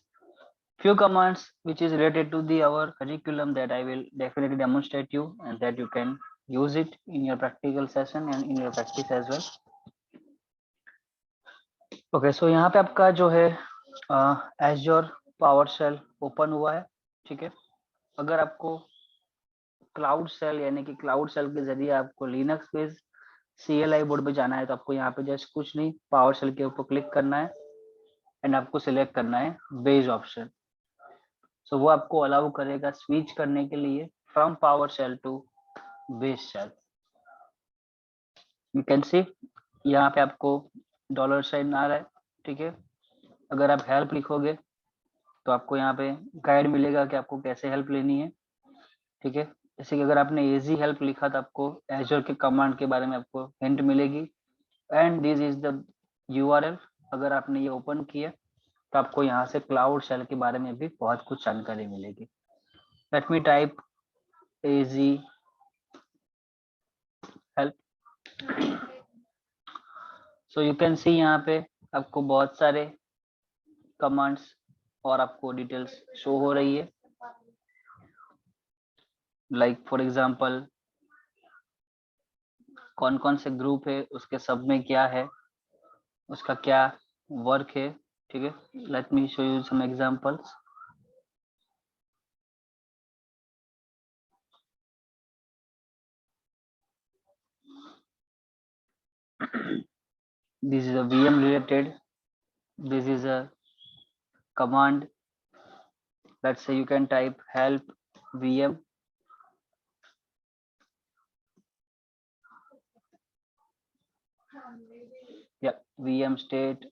S1: few commands which is related to the our curriculum that I will definitely demonstrate you, and that you can use it in your practical session and in your practice as well। Okay, so यहाँ पे आपका जो है Azure PowerShell open हुआ है। ठीक है, अगर आपको क्लाउड शेल यानी कि क्लाउड शेल के जरिए आपको लिनक्स बेस्ड CLI बोर्ड पे जाना है, तो आपको यहाँ पे जस्ट कुछ नहीं, PowerShell के ऊपर क्लिक करना है एंड आपको सिलेक्ट करना है बेस ऑप्शन। सो वो आपको अलाउ करेगा स्विच करने के लिए from PowerShell to bash shell. You can see यहाँ पे आपको डॉलर साइन आ रहा है। ठीक है, अगर आप हेल्प लिखोगे तो आपको यहाँ पे गाइड मिलेगा कि आपको कैसे हेल्प लेनी है। ठीक है, जैसे कि अगर आपने इजी हेल्प लिखा तो आपको एजर के कमांड के बारे में आपको हिंट मिलेगी, and this is the URL। अगर आपने ये ओपन किया तो आपको यहाँ से क्लाउड शेल के बारे में भी बहुत कुछ जानकारी मिलेगी। Let me type easy help। So you can see यहाँ पे आपको बहुत सारे कमांड्स और आपको डिटेल्स शो हो रही है, लाइक फॉर एग्जांपल कौन कौन से ग्रुप है, उसके सब में क्या है, उसका क्या वर्क है, ठीक है, let me show you some examples. This is a VM related. This is a command. Let's say you can type help VM. Yeah, VM state.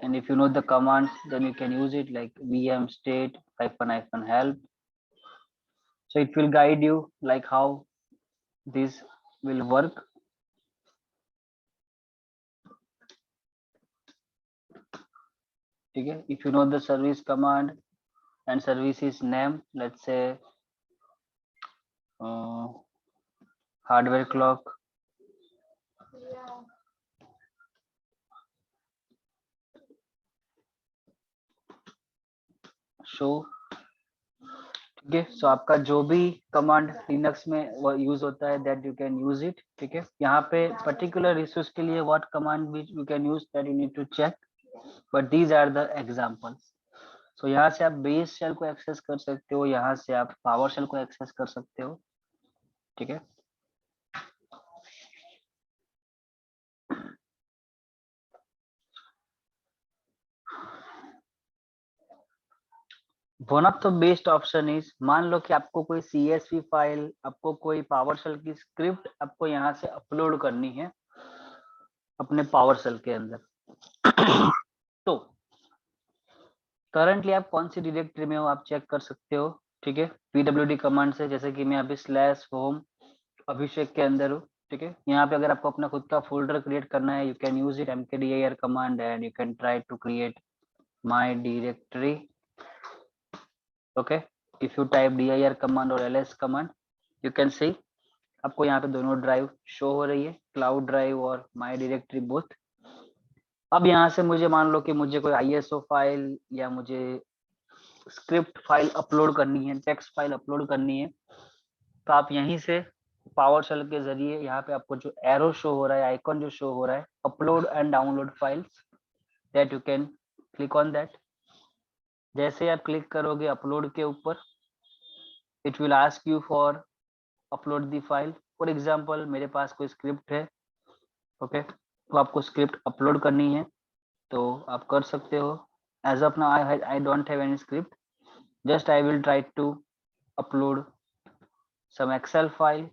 S1: And if you know the commands, then you can use it like VM state -hyphen help. So it will guide you like how this will work. Okay, if you know the service command and services name, let's say hardware clock, show। ठीक है, सो आपका जो भी command Linux में वो use होता है that you can use it. ठीक है, यहाँ पे पर्टिकुलर इश्यूज के लिए what command which you can use that you need to check, but these are the examples. So यहाँ से आप बेस शेल को एक्सेस कर सकते हो, यहाँ से आप पावर शेल को एक्सेस कर सकते हो। ठीक है, one of the best option is, मान लो कि आपको कोई CSV फाइल, आपको कोई पावर शेल की स्क्रिप्ट आपको यहाँ से अपलोड करनी है अपने पावर शेल के अंदर। तो करंटली आप कौन सी डायरेक्टरी में हो आप चेक कर सकते हो। ठीक है, pwd कमांड से, जैसे कि मैं अभी /home अभिषेक के अंदर हूँ। ठीक है, यहाँ पे अगर आपको अपना खुद का फोल्डर क्रिएट करना है, you can use it mkdir command and you can try to create my directory. Okay, if you type dir command और ls command, you can see आपको यहाँ पे दोनों ड्राइव शो हो रही है, क्लाउड ड्राइव और माय डायरेक्टरी बोथ। अब यहाँ से मुझे मान लो कि मुझे कोई ISO फाइल या मुझे स्क्रिप्ट फाइल अपलोड करनी है, टेक्स्ट फाइल अपलोड करनी है, तो आप यहीं से पावर शेल के जरिए यहाँ पे आपको जो एरो शो हो रहा है, आइकॉन जो शो हो रहा है, upload and download files, that you can click on that. जैसे आप क्लिक करोगे अपलोड के ऊपर, it will ask you for upload the file. For example मेरे पास कोई स्क्रिप्ट है, ओके, तो आपको स्क्रिप्ट अपलोड करनी है तो आप कर सकते हो। As of now I don't have any script, just I will try to upload some Excel file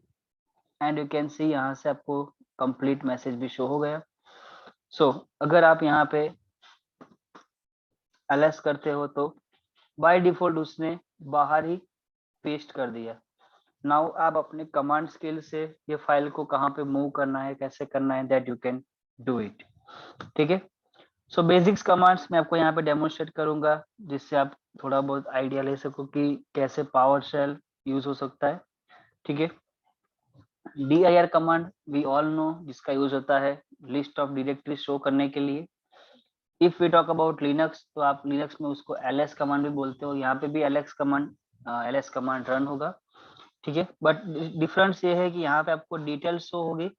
S1: and you can see यहाँ से आपको कंप्लीट मैसेज भी शो हो गया। सो अगर आप यहाँ पे ls करते हो तो बाय डिफॉल्ट उसने बाहर ही पेस्ट कर दिया। नाउ आप अपने कमांड स्किल से ये फाइल को कहाँ पे मूव करना है, कैसे करना है, that you can do it. ठीक है, सो बेसिक्स कमांड्स मैं आपको यहाँ पे डेमोन्स्ट्रेट करूंगा, जिससे आप थोड़ा बहुत आइडिया ले सको कि कैसे पावर शेल यूज हो सकता है। ठीक है, dir command we all know, जिसका यूज होता है लिस्ट ऑफ डायरेक्टरी शो करने के लिए। If we talk about Linux, तो आप लिनक्स में उसको ls कमांड भी बोलते हो, यहाँ पे भी ls कमांड रन होगा। ठीक है, बट डिफरेंस ये है कि यहाँ पे आपको डिटेल शो होगी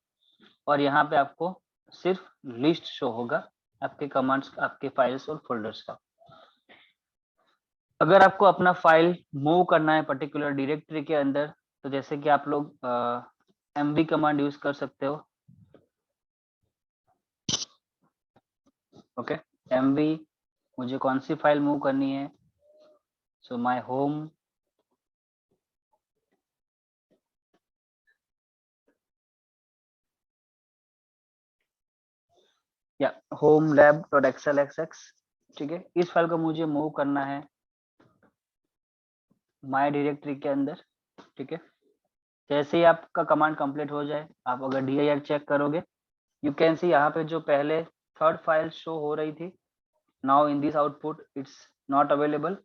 S1: और यहाँ पे आपको सिर्फ लिस्ट शो होगा आपके कमांड्स, आपके फाइल्स और फोल्डर्स का। अगर आपको अपना फाइल मूव करना है पर्टिकुलर डायरेक्टरी के अंदर, तो जैसे कि आप लोग mv कमांड यूज कर सकते हो। ओके, mv, मुझे कौन सी फाइल मूव करनी है, सो माय होम, या होम लैब डॉट xlxx। ठीक है, इस फाइल को मुझे मूव करना है माय डायरेक्टरी के अंदर। ठीक है, जैसे ही आपका कमांड कंप्लीट हो जाए, आप अगर dir चेक करोगे, यू कैन सी यहाँ पे जो पहले थर्ड फाइल शो हो रही थी, now in this output it's not available.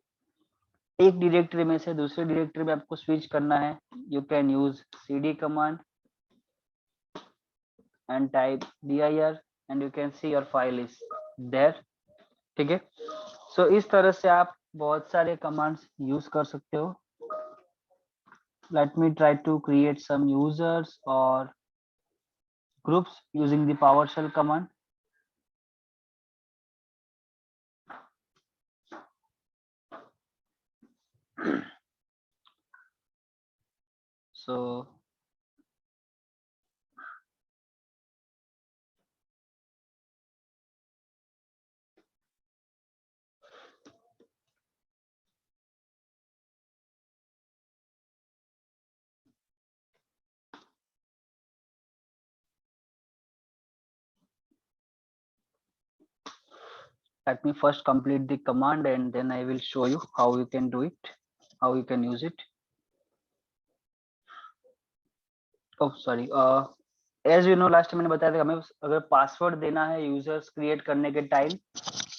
S1: एक डायरेक्टरी में से दूसरी डायरेक्टरी में आपको स्विच करना है, you can use cd command and type dir and you can see your file is there. ठीक है, सो इस तरह से आप बहुत सारे कमांड्स यूज कर सकते हो। Let me try to create some users और groups using the PowerShell command. So let me first complete the command and then I will show you how you can do it, how you can use it. Oh sorry, as you know last मैंने बताया था हमें अगर password देना है users create करने के time,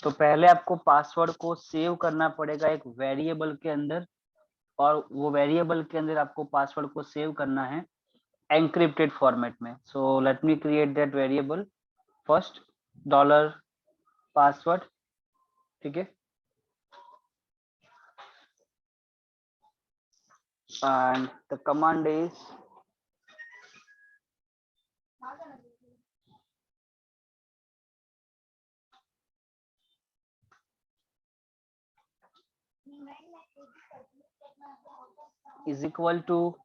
S1: तो पहले आपको पासवर्ड को सेव करना पड़ेगा एक वेरिएबल के अंदर, और वो वेरिएबल के अंदर आपको पासवर्ड को सेव करना है एनक्रिप्टेड फॉर्मेट में. सो let me create that variable first, dollar password. ठीक है, and the command is is equal to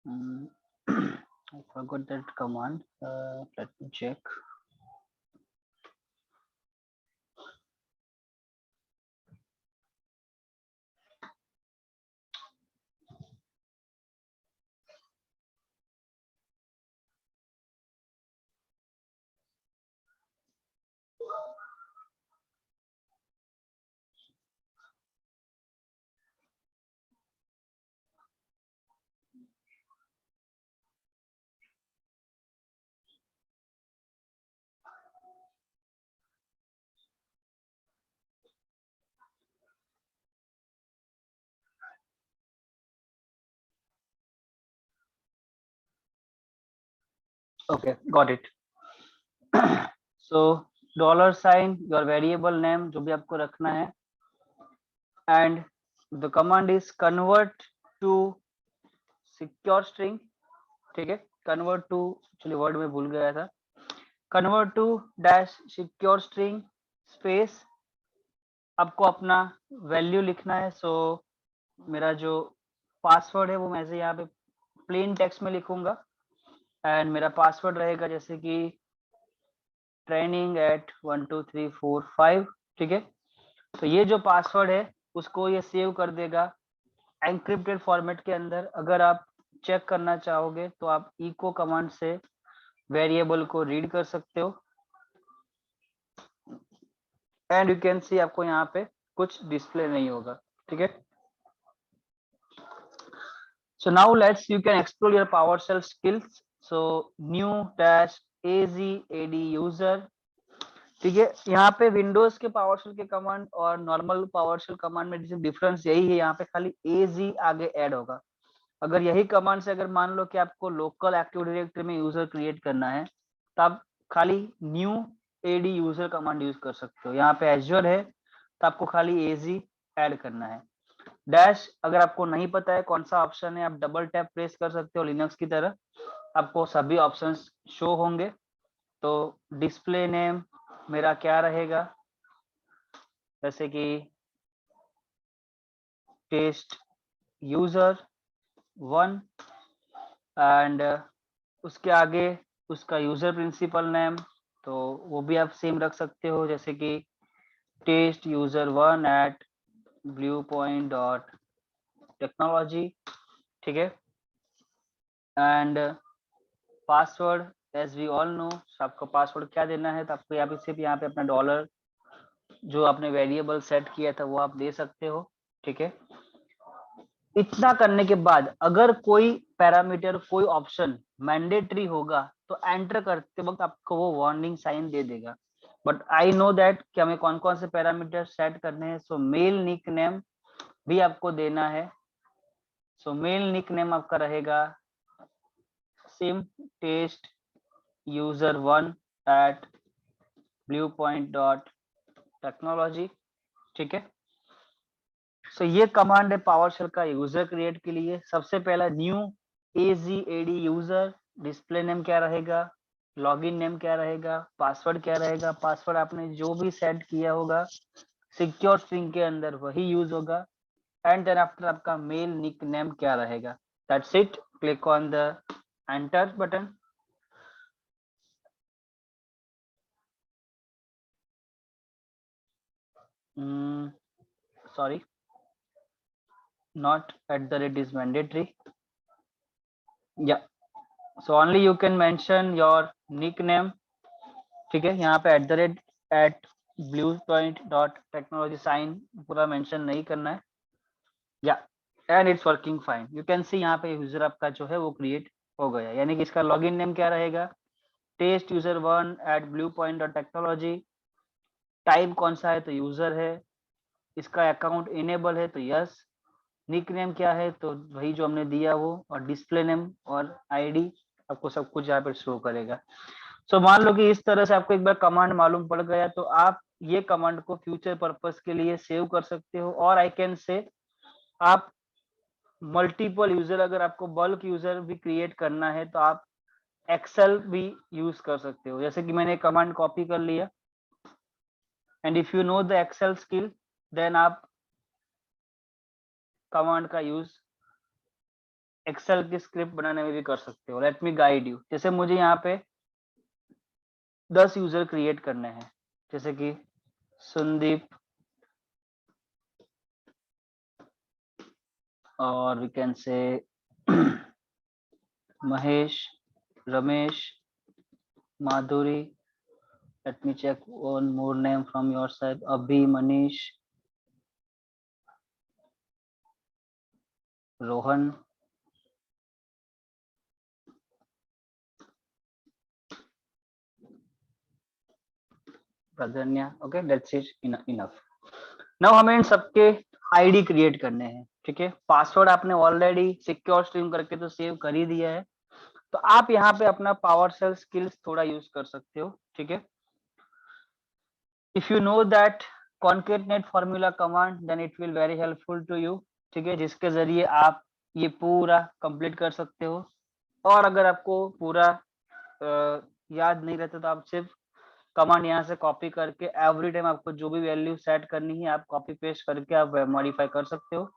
S1: I forgot that command. Let me check. Okay, got it. So dollar sign your variable name जो भी आपको रखना है, and the command is convert to secure string. ठीक है, convert to, actually word में भूल गया था, convert to dash secure string space, आपको अपना वैल्यू लिखना है. सो मेरा जो पासवर्ड है वो मैं से यहाँ पे प्लेन टेक्स्ट में लिखूंगा, एंड मेरा पासवर्ड रहेगा जैसे कि ट्रेनिंग एट 1 2 3 4 5. ठीक है, तो ये जो पासवर्ड है उसको ये सेव कर देगा एनक्रिप्टेड फॉर्मेट के अंदर. अगर आप चेक करना चाहोगे तो आप इको कमांड से वेरिएबल को रीड कर सकते हो, एंड यू कैन सी आपको यहाँ पे कुछ डिस्प्ले नहीं होगा. ठीक है, so now let's you can explore your PowerShell skills. So new dash az user. ठीक है, यहाँ पे विंडोज के पावरशेल के कमांड और नॉर्मल पावरशेल कमांड में डिफरेंस यही है, यहाँ पे खाली az आगे ऐड होगा. अगर यही कमांड से अगर मान लो कि आपको लोकल एक्टिव डायरेक्टरी में यूजर क्रिएट करना है तो आप खाली new ad user command use कर सकते हो. यहाँ पे एज्योर है तो आपको खाली az ऐड करना है. डैश अगर आपको नहीं पता है कौन सा ऑप्शन है, आप डबल टैप प्रेस कर सकते हो लिनक्स की तरह, आपको सभी ऑप्शंस शो होंगे. तो डिस्प्ले नेम मेरा क्या रहेगा, जैसे कि टेस्ट यूजर 1, एंड उसके आगे उसका यूजर प्रिंसिपल नेम, तो वो भी आप सेम रख सकते हो, जैसे कि टेस्ट यूजर 1 एट bluepoint.technology. ठीक है, and password as we all know, आपको पासवर्ड क्या देना है, तो आपको यहाँ पे सिर्फ यहाँ पे अपना डॉलर जो आपने वेरिएबल सेट किया था वो आप दे सकते हो. ठीक है, इतना करने के बाद अगर कोई पैरामीटर कोई ऑप्शन मैंडेटरी होगा तो एंटर करते वक्त आपको वो वार्निंग साइन दे देगा. बट आई नो दैट कि हमें कौन कौन से पैरामीटर सेट करने हैं. सो मेल निक नेम भी आपको देना है. सो मेल निक नेम आपका रहेगा same test user 1 at bluepoint.technology. Technology, ठीक है। सो ये कमांड है पावरशेल का यूजर क्रिएट के लिए। सबसे पहला new AZAD user, display name क्या रहेगा, लॉगिन नेम क्या रहेगा, पासवर्ड क्या रहेगा। पासवर्ड आपने जो भी सेट किया होगा सिक्योर स्ट्रिंग के अंदर वही यूज होगा। एंड देन आफ्टर आपका मेल निक नेम क्या रहेगा। That's it. Click on the enter button. Sorry, not at the rate is mandatory. Yeah, so only you can mention your nickname, ठीक है। यहाँ पे @bluepoint.technology साइन पूरा mention नहीं करना है। या and it's working fine. You can see यहाँ पे यूजर आपका जो है वो क्रिएट हो गया। यानी कि इसका लॉगिन नेम क्या रहेगा, टेस्ट यूजर 1@bluepoint.technology। टाइप कौन सा है तो यूजर है। इसका अकाउंट इनेबल है तो यस। निक नेम क्या है तो वही जो हमने दिया वो, और डिस्प्ले नेम और आईडी आपको सब कुछ यहाँ पे शो करेगा। सो मान लो कि इस तरह से आपको एक बार कमांड मालूम पड़ गया तो आप ये कमांड को फ्यूचर पर्पस के लिए सेव कर सकते हो। और आई कैन से आप मल्टीपल यूजर, अगर आपको बल्क यूजर भी क्रिएट करना है तो आप एक्सेल भी यूज कर सकते हो। जैसे कि मैंने कमांड कॉपी कर लिया, and if you know the Excel skill then आप कमांड का यूज एक्सेल की स्क्रिप्ट बनाने में भी कर सकते हो। Let me guide you. जैसे मुझे यहाँ पे 10 यूजर क्रिएट करने हैं, जैसे कि संदीप, और we can say Mahesh, Ramesh, Madhuri. Let me check one more name from your side, Abhi, Manish, Rohan, Pradhanya. Okay, that's it enough. Now हमें इन सबके आईडी क्रिएट करने हैं, ठीक है। पासवर्ड आपने ऑलरेडी सिक्योर स्ट्रीम करके तो सेव कर ही दिया है, तो आप यहाँ पे अपना पावरशेल स्किल्स थोड़ा यूज कर सकते हो, ठीक है। If you know that concatenate formula command then it will very helpful to you, ठीक है, जिसके जरिए आप ये पूरा कंप्लीट कर सकते हो। और अगर आपको पूरा याद नहीं रहता तो आप सिर्फ कमांड यहाँ से कॉपी करके एवरी टाइम आपको जो भी वैल्यू सेट करनी है आप कॉपी पेस्ट करके आप मॉडिफाई कर सकते हो।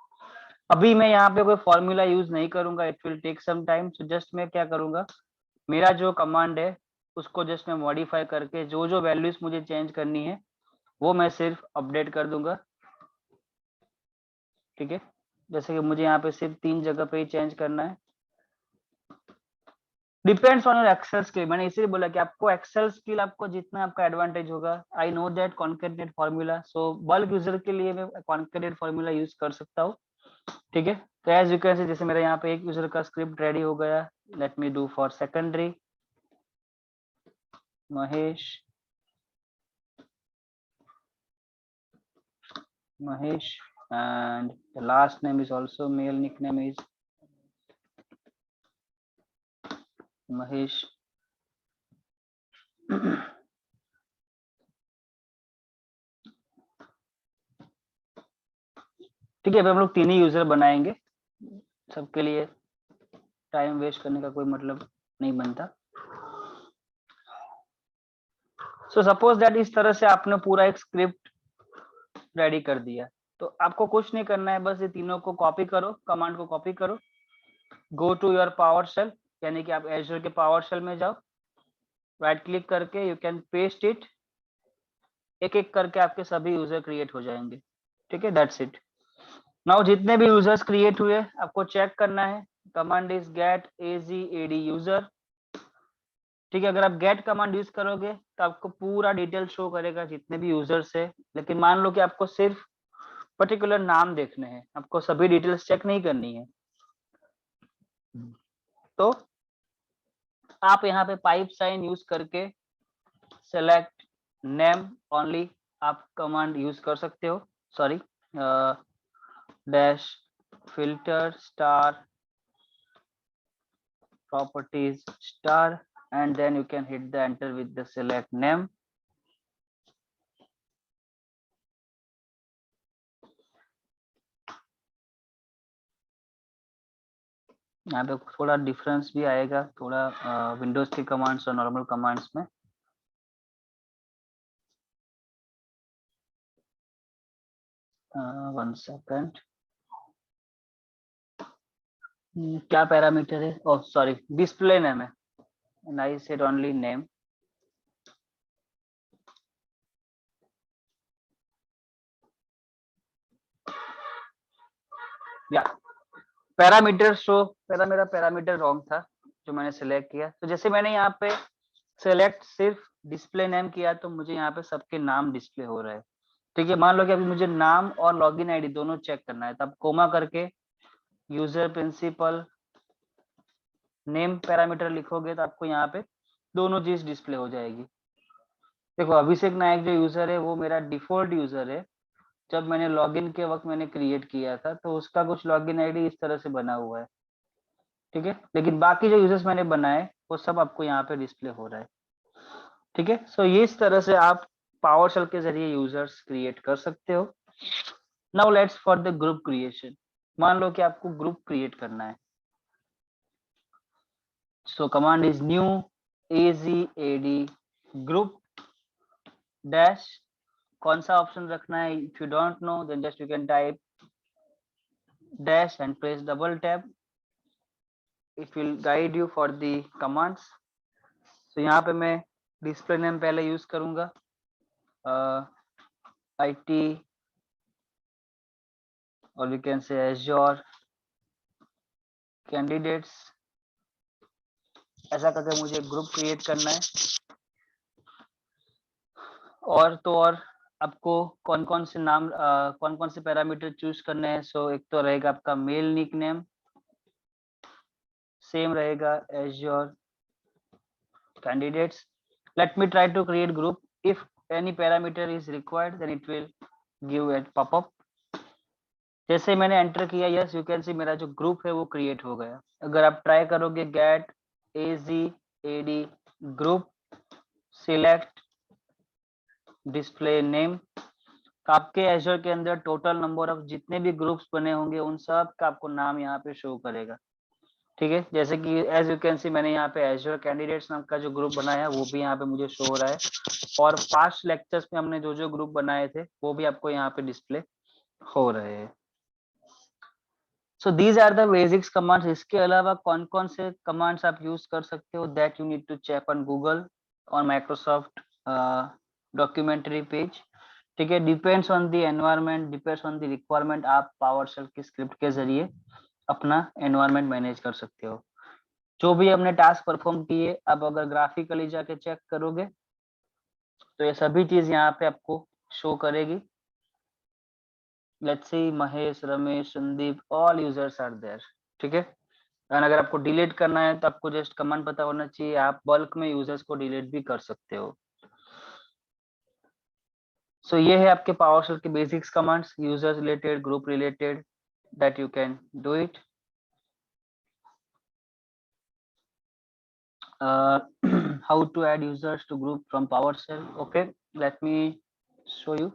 S1: अभी मैं यहाँ पे कोई फॉर्मूला यूज नहीं करूंगा, it will take some time. So just मैं क्या करूंगा, मेरा जो कमांड है उसको जस्ट मैं मॉडिफाई करके जो जो वैल्यूज मुझे चेंज करनी है वो मैं सिर्फ अपडेट कर दूंगा, ठीक है। जैसे कि मुझे यहाँ पे सिर्फ 3 जगह पे ही चेंज करना है। Depends on your Excel skill. मैंने इसीलिए बोला कि आपको एक्सेल स्किल आपको जितना आपका एडवांटेज होगा। I know that concatenate formula, so bulk user के लिए मैं कॉन्केटेनेट फॉर्मूला यूज कर सकता हूँ, ठीक है। तो एज यू कैन सी, जैसे मेरा यहाँ पे एक यूजर का स्क्रिप्ट रेडी हो गया। Late me do for secondary, Mahesh, Mahesh, and the last name is also male, nickname is Mahesh। ठीक है, अभी हम लोग 3 ही यूजर बनाएंगे, सबके लिए टाइम वेस्ट करने का कोई मतलब नहीं बनता। सो सपोज दैट इस तरह से आपने पूरा एक स्क्रिप्ट रेडी कर दिया, तो आपको कुछ नहीं करना है, बस ये तीनों को कॉपी करो, कमांड को कॉपी करो, go to your PowerShell, यानी कि आप एजर के पावर शेल में जाओ, राइट क्लिक करके यू कैन पेस्ट इट। एक एक करके आपके सभी यूजर क्रिएट हो जाएंगे, ठीक है। That's it. नाउ जितने भी यूजर्स क्रिएट हुए आपको चेक करना है। Command is get AZAD user, ठीक है। अगर आप गेट कमांड यूज करोगे तो आपको पूरा डिटेल शो करेगा जितने भी यूजर्स है। लेकिन मान लो कि आपको सिर्फ पर्टिकुलर नाम देखने हैं, आपको सभी डिटेल्स चेक नहीं करनी है, तो आप यहाँ पे पाइप साइन यूज करके सेलेक्ट नेम ओनली आप कमांड यूज कर सकते हो। Sorry, dash filter star properties star, and then you can hit the enter with the select name, यहाँ पे थोड़ा डिफरेंस भी आएगा, थोड़ा विंडोज के कमांड्स और नॉर्मल कमांड्स में। वन सेकेंड, क्या पैरामीटर है? ओह सॉरी, डिस्प्ले नेम है, and I said only name. या पैरामीटर शो, मेरा पैरामीटर रॉन्ग था जो मैंने सिलेक्ट किया। तो जैसे मैंने यहाँ पे सिलेक्ट सिर्फ डिस्प्ले नेम किया तो मुझे यहाँ पे सबके नाम डिस्प्ले हो रहे हैं। ठीक है, मान लो कि अभी मुझे नाम और लॉगिन आईडी दोनों चेक करना है, तब कोमा करके यूजर प्रिंसिपल नेम पैरामीटर लिखोगे तो आपको यहाँ पे दोनों चीज डिस्प्ले हो जाएगी। देखो अभिषेक नायक जो यूजर है वो मेरा डिफॉल्ट यूजर है, जब मैंने लॉगिन के वक्त मैंने क्रिएट किया था तो उसका कुछ लॉगिन आईडी इस तरह से बना हुआ है। ठीक है, लेकिन बाकी जो यूजर्स मैंने बनाए वो सब आपको यहाँ पे डिस्प्ले हो रहा है। ठीक है, सो ये इस तरह से आप पावरशेल के जरिए यूजर्स क्रिएट कर सकते हो। Now let's for the group creation. मान लो कि आपको ग्रुप क्रिएट करना है, so command is new azad group dash, कौन सा ऑप्शन रखना है if you don't know then just you can type dash and press double tab, it will guide you for the commands. तो यहाँ पे मैं डिस्प्ले नेम पहले use करूंगा, IT और we can say Azure candidates, ऐसा करके मुझे ग्रुप क्रिएट करना है। और तो और आपको कौन कौन से नाम कौन कौन से पैरामीटर चूज करने हैं। सो एक तो रहेगा आपका मेल निक नेम, सेम रहेगा as your candidates. Let me try to create group, if any parameter is required then it will give at popup. जैसे मैंने एंटर किया, यस यू कैन सी मेरा जो ग्रुप है वो क्रिएट हो गया। अगर आप ट्राई करोगे get azad group select display name, तो आपके एजर के अंदर टोटल नंबर ऑफ जितने भी ग्रुप्स बने होंगे उन सब का आपको नाम यहाँ पे शो करेगा। ठीक है, जैसे कि एज यू कैन सी मैंने यहाँ पे एजर कैंडिडेट्स नाम का जो ग्रुप बनाया है वो भी यहाँ पे मुझे शो हो रहा है, और पास्ट लेक्चर्स में हमने जो जो ग्रुप बनाए थे वो भी आपको यहाँ पे डिस्प्ले हो रहे हैं। So these are the basics commands. इसके अलावा कौन कौन से कमांड्स आप यूज कर सकते हो that you need to check on Google और माइक्रोसॉफ्ट डॉक्यूमेंट्री पेज। ठीक है, depends on the environment, depends on the requirement, आप पावरशेल की स्क्रिप्ट के जरिए अपना एनवायरनमेंट मैनेज कर सकते हो। जो भी हमने टास्क परफॉर्म किए, अब अगर ग्राफिकली जाके चेक करोगे तो ये सभी चीज यहाँ पे आपको शो करेगी। Let's see Mahesh, Ramesh, Sandeep, all users are there. ठीक है, एंड अगर आपको डिलीट करना है तो आपको जस्ट कमांड पता होना चाहिए, आप बल्क में यूजर्स को डिलीट भी कर सकते हो। सो ये है आपके पावरशेल के basics commands, users related, group related, that you can do it. How to add users to group from PowerShell? Okay, let me show you.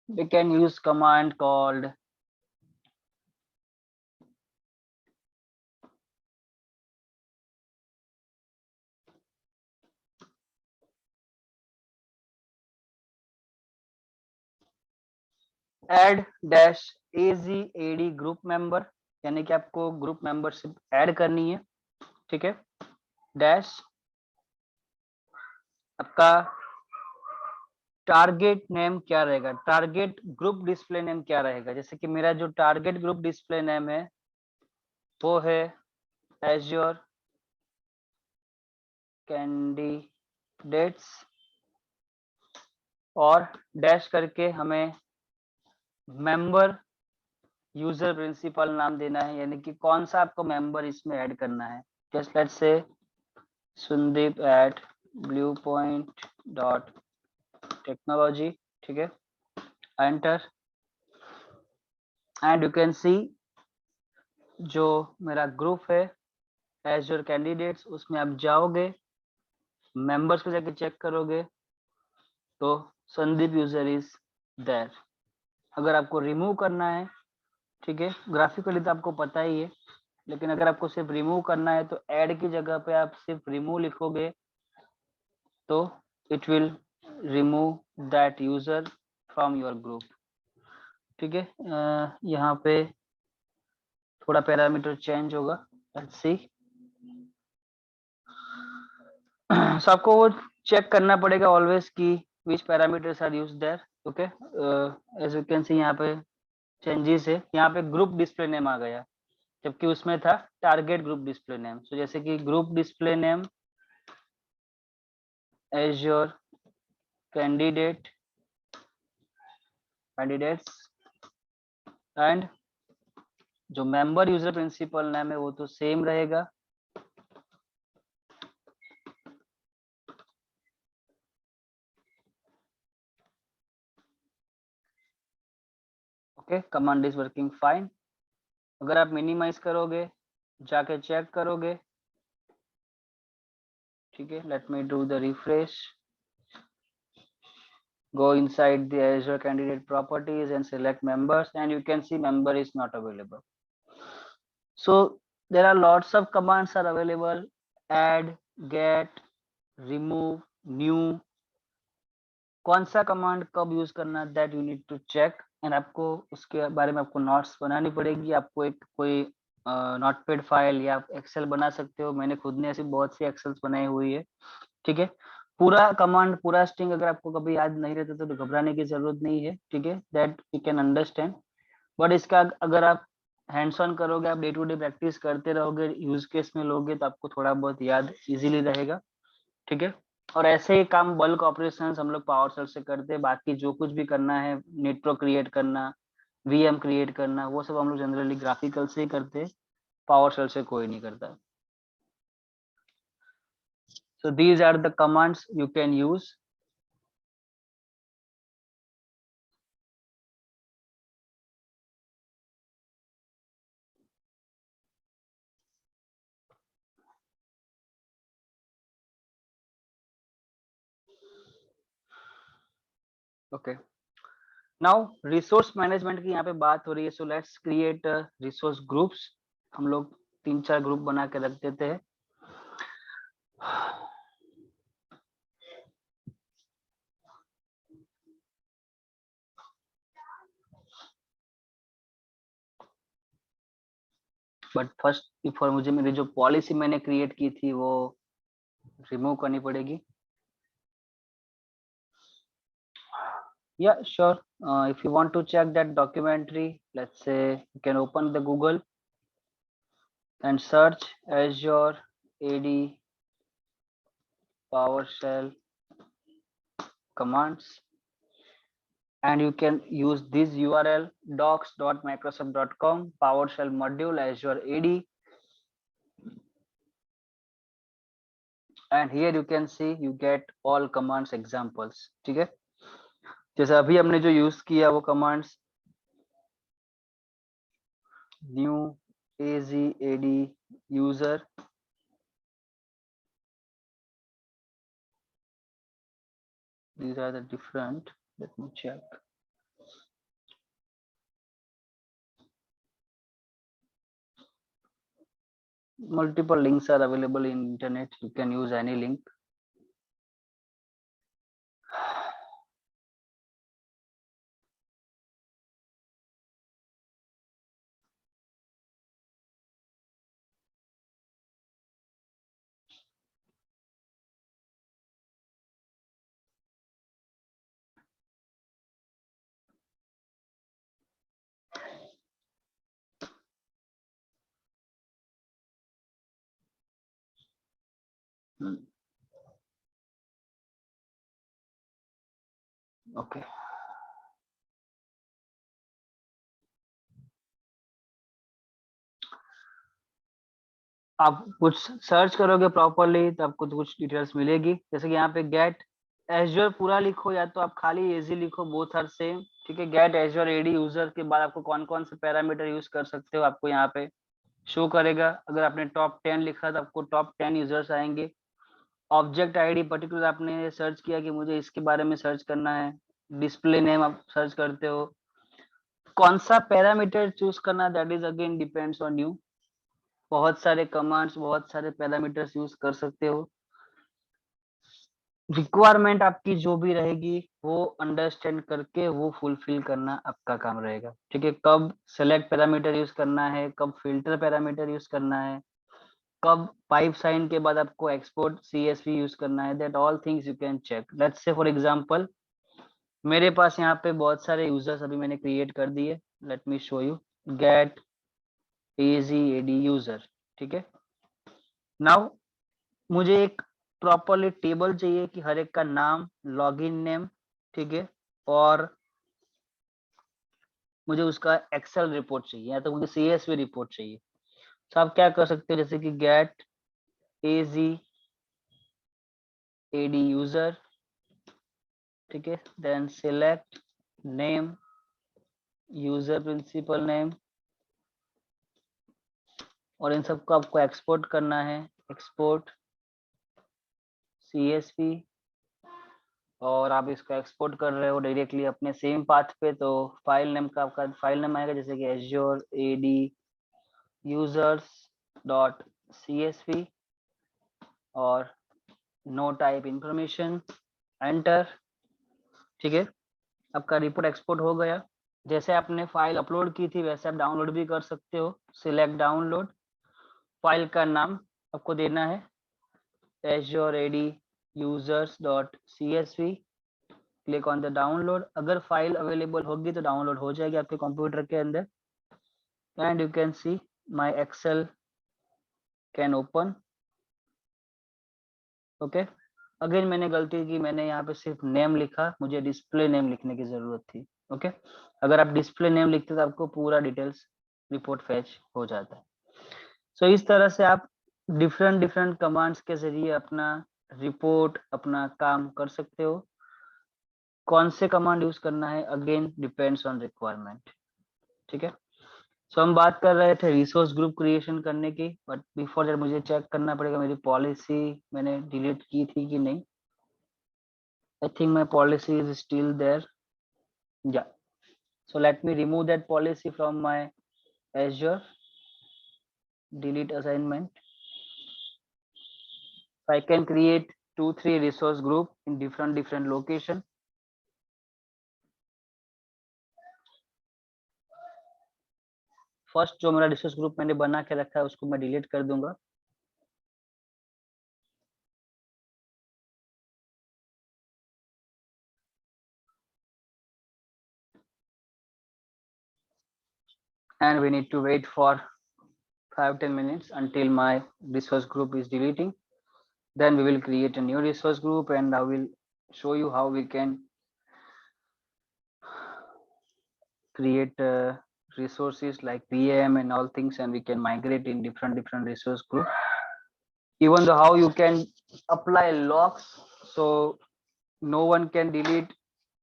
S1: We can use command called add dash azad group member, यानी कि आपको group membership add करनी है। ठीक है, dash आपका target name क्या रहेगा, टारगेट ग्रुप डिस्प्ले नेम क्या रहेगा। जैसे कि मेरा जो टारगेट ग्रुप डिस्प्ले नेम है वो है एज्योर कैंडिडेट्स, और डैश करके हमें मेंबर यूजर प्रिंसिपल नाम देना है, यानी कि कौन सा आपको मेंबर इसमें ऐड करना है। Just let's say Sandeep eight bluepoint.technology। ठीक है, enter, and you can see जो मेरा ग्रुप है एज्योर कैंडिडेट्स, उसमें आप जाओगे, मेंबर्स पे जाके चेक करोगे तो संदीप यूजर इज देयर। अगर आपको रिमूव करना है, ठीक है, ग्राफिकली तो आपको पता ही है, लेकिन अगर आपको सिर्फ रिमूव करना है तो ऐड की जगह पे आप सिर्फ रिमूव लिखोगे तो it will remove that user from your group. ठीक है, यहाँ पे थोड़ा पैरामीटर चेंज होगा, लेट्स सी। सो आपको वो चेक करना पड़ेगा ऑलवेज कि which parameters are use there. Okay, as you can see यहाँ पे चेंजेस है, यहाँ पे ग्रुप डिस्प्ले नेम आ गया, जबकि उसमें था target group display name. So जैसे कि group display name as your candidates and जो मेंबर यूजर प्रिंसिपल नेम है वो तो सेम रहेगा। Okay, command is working fine. अगर आप मिनिमाइज करोगे, जाके चेक करोगे, ठीक है, let me do the refresh, go inside the Azure candidate properties and select members, and you can see member is not available. So there are lots of commands are available: add, get, remove, new। कौन सा command कब use करना, that you need to check, and आपको उसके बारे में आपको notes बनानी पड़ेगी। आपको एक कोई नोटपैड फाइल या एक्सेल बना सकते हो, मैंने खुद ने ऐसी बहुत सी एक्सेल्स बनाई हुई है। ठीक है, पूरा कमांड पूरा स्ट्रिंग अगर आपको कभी याद नहीं रहता तो घबराने की जरूरत नहीं है। ठीक है, that you can understand, but इसका अगर आप हैंड्स ऑन करोगे, आप डे टू डे प्रैक्टिस करते रहोगे, यूज केस में लोगे, तो आपको थोड़ा बहुत याद इजीली रहेगा। ठीक है, और ऐसे ही काम बल्क ऑपरेशंस हम लोग पावर सेल से करते हैं। बाकी जो कुछ भी करना है, नेटवर्क क्रिएट करना, वीएम क्रिएट करना, वो सब हम लोग जनरली ग्राफिकल से ही करते हैं, पावर सेल से कोई नहीं करता। So these are the commands you can use. Okay. Now resource management की यहाँ पे बात हो रही है, so let's create resource groups। हम लोग 3-4 ग्रुप बना के रख देते हैं। बट फर्स्ट बिफोर मुझे मेरी जो पॉलिसी मैंने क्रिएट की थी वो रिमूव करनी पड़ेगी। Yeah, sure. If you want to check that documentary, let's say you can open the Google and search Azure AD PowerShell commands, and you can use this URL docs.microsoft.com PowerShell module Azure AD, and here you can see you get all commands examples। ठीक है, जैसे अभी हमने जो use किया वो commands new AZAD user, these are the different, let me check। Multiple links are available in internet, you can use any link। Okay, आप कुछ सर्च करोगे प्रॉपरली तो आपको तो कुछ डिटेल्स मिलेगी। जैसे कि यहाँ पे गेट एज्योर पूरा लिखो या तो आप खाली एजी लिखो, बोथ आर सेम। ठीक है, गेट एज्योर एडी यूजर के बाद आपको कौन कौन से पैरामीटर यूज कर सकते हो आपको यहाँ पे शो करेगा। अगर आपने टॉप 10 लिखा तो आपको टॉप 10 यूजर्स आएंगे, ऑब्जेक्ट आईडी पर्टिकुलर आपने सर्च किया कि मुझे इसके बारे में सर्च करना है, डिस्प्ले नेम आप सर्च करते हो, कौन सा पैरामीटर चूज करना, that is again depends on you. बहुत सारे कमांड्स, बहुत सारे पैरामीटर्स यूज कर सकते हो। रिक्वायरमेंट आपकी जो भी रहेगी वो अंडरस्टैंड करके वो फुलफिल करना आपका काम रहेगा। ठीक है, कब सेलेक्ट पैरामीटर यूज करना है, कब फिल्टर पैरामीटर यूज करना है, कब पाइप साइन के बाद आपको एक्सपोर्ट सीएसवी यूज करना है, that all things you can check. Let's say for example मेरे पास यहाँ पे बहुत सारे यूजर्स अभी मैंने क्रिएट कर दिए। Let me show you, get AG AD user. ठीक है, नाउ मुझे एक प्रॉपरली टेबल चाहिए कि हर एक का नाम, लॉगिन नेम, ठीक है, और मुझे उसका एक्सेल रिपोर्ट चाहिए या तो मुझे सीएसवी रिपोर्ट चाहिए। तो आप क्या कर सकते हो, जैसे कि गेट एजी एडी यूजर, ठीक है, then select name, user principal name, और इन सबको आपको एक्सपोर्ट करना है, एक्सपोर्ट सीएसवी। और आप इसको एक्सपोर्ट कर रहे हो डायरेक्टली अपने सेम पाथ पे, तो फाइल नेम का आपका फाइल नेम आएगा जैसे कि Azure AD users dot CSV और नो टाइप इंफॉर्मेशन, एंटर। ठीक है, आपका रिपोर्ट एक्सपोर्ट हो गया। जैसे आपने फाइल अपलोड की थी वैसे आप डाउनलोड भी कर सकते हो। सिलेक्ट डाउनलोड, फाइल का नाम आपको देना है Azure AD users dot CSV, click on the download. अगर फाइल अवेलेबल होगी तो डाउनलोड हो जाएगी आपके कंप्यूटर के अंदर, and you can see my excel can open. Okay, again मैंने गलती की, मैंने यहाँ पे सिर्फ नेम लिखा, मुझे डिस्प्ले नेम लिखने की जरूरत थी। ओके, अगर आप डिस्प्ले नेम लिखते तो आपको पूरा डिटेल्स रिपोर्ट फैच हो जाता है। सो इस तरह से आप डिफरेंट डिफरेंट कमांड्स के जरिए अपना रिपोर्ट, अपना काम कर सकते हो। कौन से कमांड यूज करना है अगेन डिपेंड्स ऑन रिक्वायरमेंट। ठीक है, सो हम बात कर रहे थे रिसोर्स ग्रुप क्रिएशन करने की, बट बिफोर दैट मुझे चेक करना पड़ेगा मेरी पॉलिसी मैंने डिलीट की थी कि नहीं। I think my policy is still there, या so let me remove that policy from my Azure, delete assignment. So I can create 2-3 resource group in different location. First जो मेरा रिसोर्स ग्रुप मैंने बना के रखा है उसको मैं डिलीट कर दूंगा। And we need to wait for 5-10 minutes until my resource group is deleting. Then we will create a new resource group and I will show you how we can create resources like VM and all things, and we can migrate in different resource group. Even though how you can apply locks so no one can delete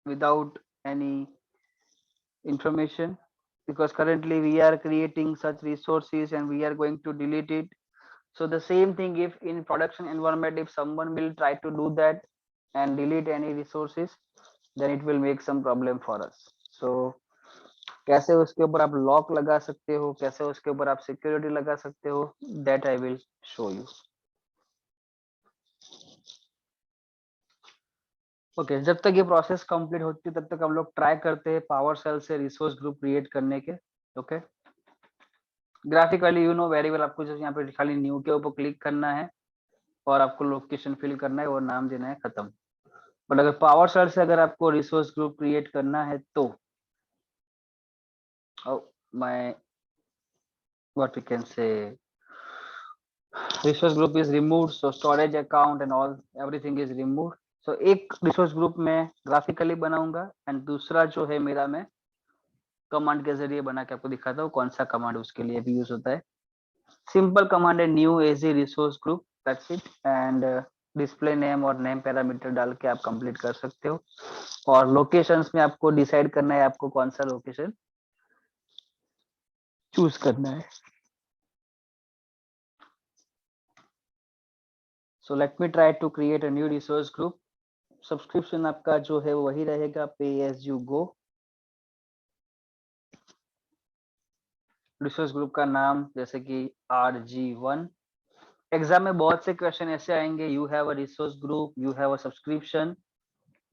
S1: without any information, because currently we are creating such resources and we are going to delete it. So the same thing, if in production environment if someone will try to do that and delete any resources, then it will make some problem for us. So कैसे उसके ऊपर आप lock लगा सकते हो, कैसे उसके ऊपर आप सिक्योरिटी लगा सकते हो, that I will show you. Okay, जब तक ये प्रोसेस कंप्लीट होती है तब तक हम लोग ट्राई करते हैं पावर सेल से रिसोर्स ग्रुप क्रिएट करने के। Okay, graphically you know very well, आपको जैसे यहाँ पे खाली न्यू के ऊपर क्लिक करना है और आपको लोकेशन फिल करना है और नाम देना है, खत्म। बट अगर पावर सेल से अगर आपको रिसोर्स ग्रुप क्रिएट करना है तो my what we can say resource group is removed, so storage account and all everything is removed. So एक रिसोर्स ग्रुप में ग्राफिकली बनाऊंगा एंड दूसरा जो है मेरा मैं कमांड के जरिए बना के आपको दिखाता हूँ कौन सा कमांड उसके लिए भी यूज होता है। सिंपल कमांड है new AG resource group, that's it, and display name और नेम पैरामीटर डाल के आप कंप्लीट कर सकते हो। और लोकेशंस में आपको डिसाइड करना है आपको कौन सा लोकेशन चूज करना है। So let me try to create a new resource group. Subscription आपका जो है वही रहेगा, pay as you go. Resource group का नाम जैसे कि RG1। एग्जाम में बहुत से क्वेश्चन ऐसे आएंगे, you have a resource group, you have a subscription,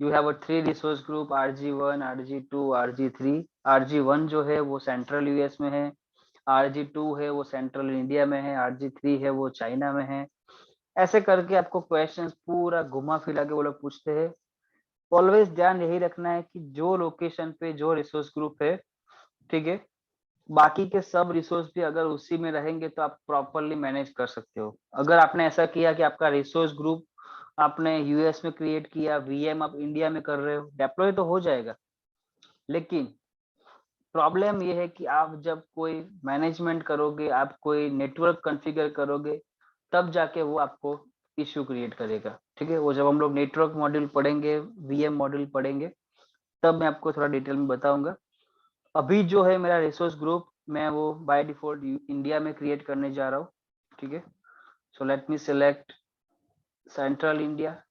S1: you have a 3 resource group, RG1, RG2, RG3। RG1 जो है वो सेंट्रल यूएस में है, RG2 है वो सेंट्रल इंडिया में है, RG3 है वो चाइना में है। ऐसे करके आपको क्वेश्चंस पूरा घुमा फिरा के वो लोग पूछते हैं। ऑलवेज ध्यान यही रखना है कि जो लोकेशन पे जो रिसोर्स ग्रुप है, ठीक है, बाकी के सब रिसोर्स भी अगर उसी में रहेंगे तो आप प्रॉपरली मैनेज कर सकते हो। अगर आपने ऐसा किया कि आपका रिसोर्स ग्रुप आपने यूएस में क्रिएट किया, वीएम आप इंडिया में कर रहे हो, डेप्लॉय तो हो जाएगा, लेकिन प्रॉब्लम ये है कि आप जब कोई मैनेजमेंट करोगे, आप कोई नेटवर्क कॉन्फ़िगर करोगे, तब जाके वो आपको इश्यू क्रिएट करेगा। ठीक है, वो जब हम लोग नेटवर्क मॉड्यूल पढ़ेंगे, वीएम मॉड्यूल पढ़ेंगे, तब मैं आपको थोड़ा डिटेल में बताऊंगा। अभी जो है मेरा रिसोर्स ग्रुप, मैं वो बाय डिफॉल्ट इंडिया में क्रिएट करने जा रहा हूँ। ठीक है, so let me select central India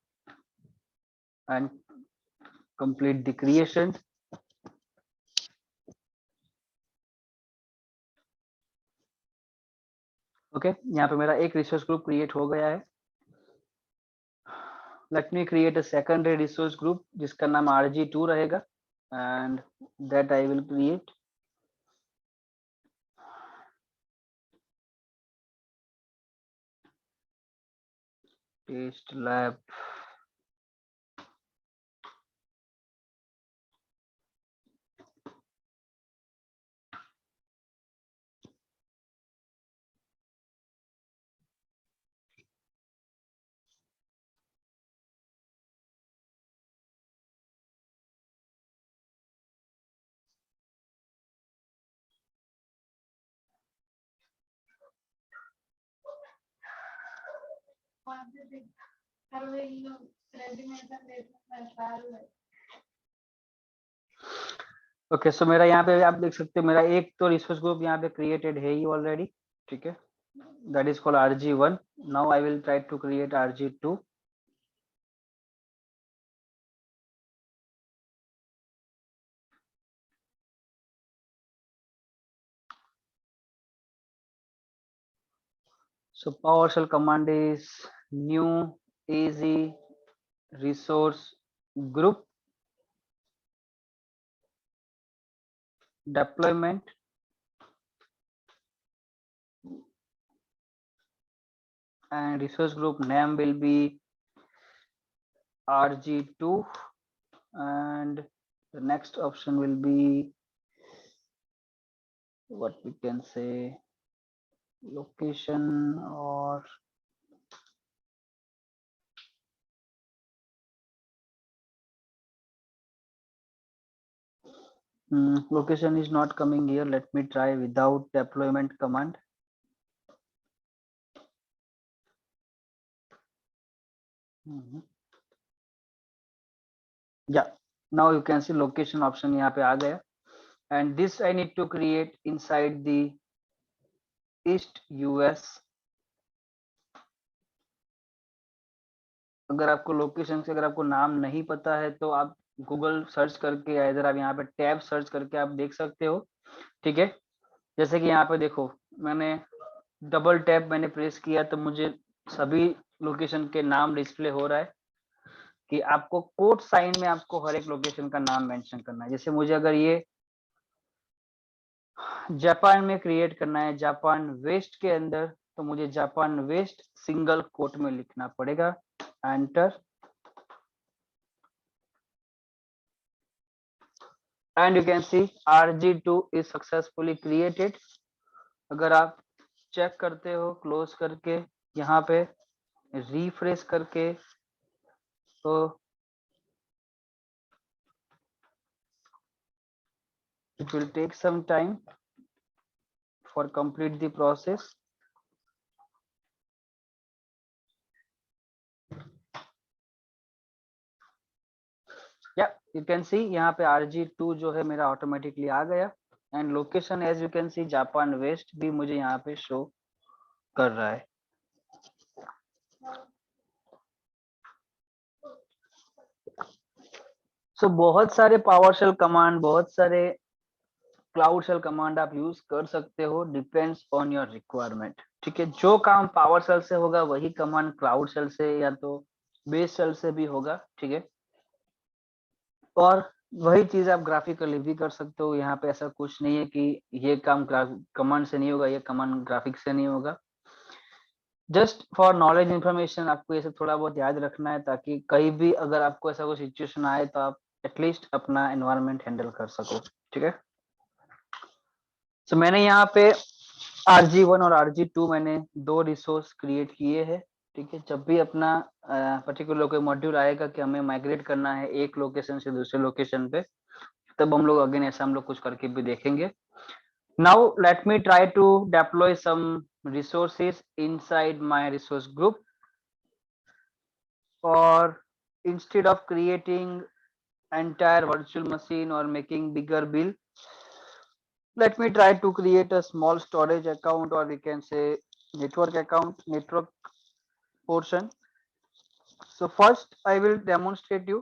S1: and complete the creation. Okay, यहाँ पे मेरा एक रिसोर्स ग्रुप क्रिएट हो गया है। Let me create a secondary resource group जिसका नाम RG2 रहेगा, and that I will create. Test lab. Okay, so मेरा यहाँ पे आप देख सकते हो, मेरा एक तो रिसोर्स ग्रुप यहाँ पे क्रिएटेड है ही ऑलरेडी। ठीक है, that is called RG1. Now I will try to create RG2. So PowerShell command is new easy resource group deployment, and resource group name will be RG2, and the next option will be what we can say location, or location is not coming here. Let me try without deployment command. Yeah, now you can see location option यहाँ पे आ गया, and this I need to create inside the East US। अगर आपको location से अगर आपको नाम नहीं पता है तो आप गूगल सर्च करके या इधर आप यहाँ पे टैब सर्च करके आप देख सकते हो। ठीक है, जैसे कि यहाँ पे देखो, मैंने डबल टैप मैंने प्रेस किया तो मुझे सभी लोकेशन के नाम डिस्प्ले हो रहा है कि आपको कोड साइन में आपको हर एक लोकेशन का नाम मेंशन करना है। जैसे मुझे अगर ये जापान में क्रिएट करना है, जापान वेस्ट के अंदर, तो मुझे जापान वेस्ट सिंगल कोट में लिखना पड़ेगा। Enter, and you can see RG2 is successfully created। अगर आप चेक करते हो क्लोज करके, यहाँ पे रिफ्रेश करके, तो it will take some time for complete the process। या यू कैन सी यहाँ पे RG2 जो है मेरा ऑटोमेटिकली आ गया, and location as you can see Japan West भी मुझे यहाँ पे शो कर रहा है। सो बहुत सारे पावरशेल कमांड, बहुत सारे क्लाउड शेल कमांड आप यूज कर सकते हो, डिपेंड्स ऑन योर रिक्वायरमेंट। ठीक है, जो काम पावर शेल से होगा वही कमांड क्लाउड शेल से या तो बेस शेल से भी होगा। ठीक है, और वही चीज आप ग्राफिकली भी कर सकते हो। यहाँ पे ऐसा कुछ नहीं है कि ये काम कमांड से नहीं होगा, ये कमांड ग्राफिक से नहीं होगा। जस्ट फॉर नॉलेज इन्फॉर्मेशन आपको ये सब थोड़ा बहुत याद रखना है, ताकि कहीं भी अगर आपको ऐसा कोई सिचुएशन आए तो आप एटलीस्ट अपना एनवायरनमेंट हैंडल कर सको। ठीक है, तो मैंने यहाँ पे RG1 और RG2 मैंने दो रिसोर्स क्रिएट किए हैं। ठीक है, जब भी अपना पर्टिकुलर कोई मॉड्यूल आएगा कि हमें माइग्रेट करना है एक लोकेशन से दूसरे लोकेशन पे, तब हम लोग अगेन ऐसा हम लोग कुछ करके भी देखेंगे। Now let me try to deploy some resources inside my resource group, or instead of creating entire virtual machine or making bigger bill, let me try to create a small storage account, or we can say network account, network portion. So first I will demonstrate you,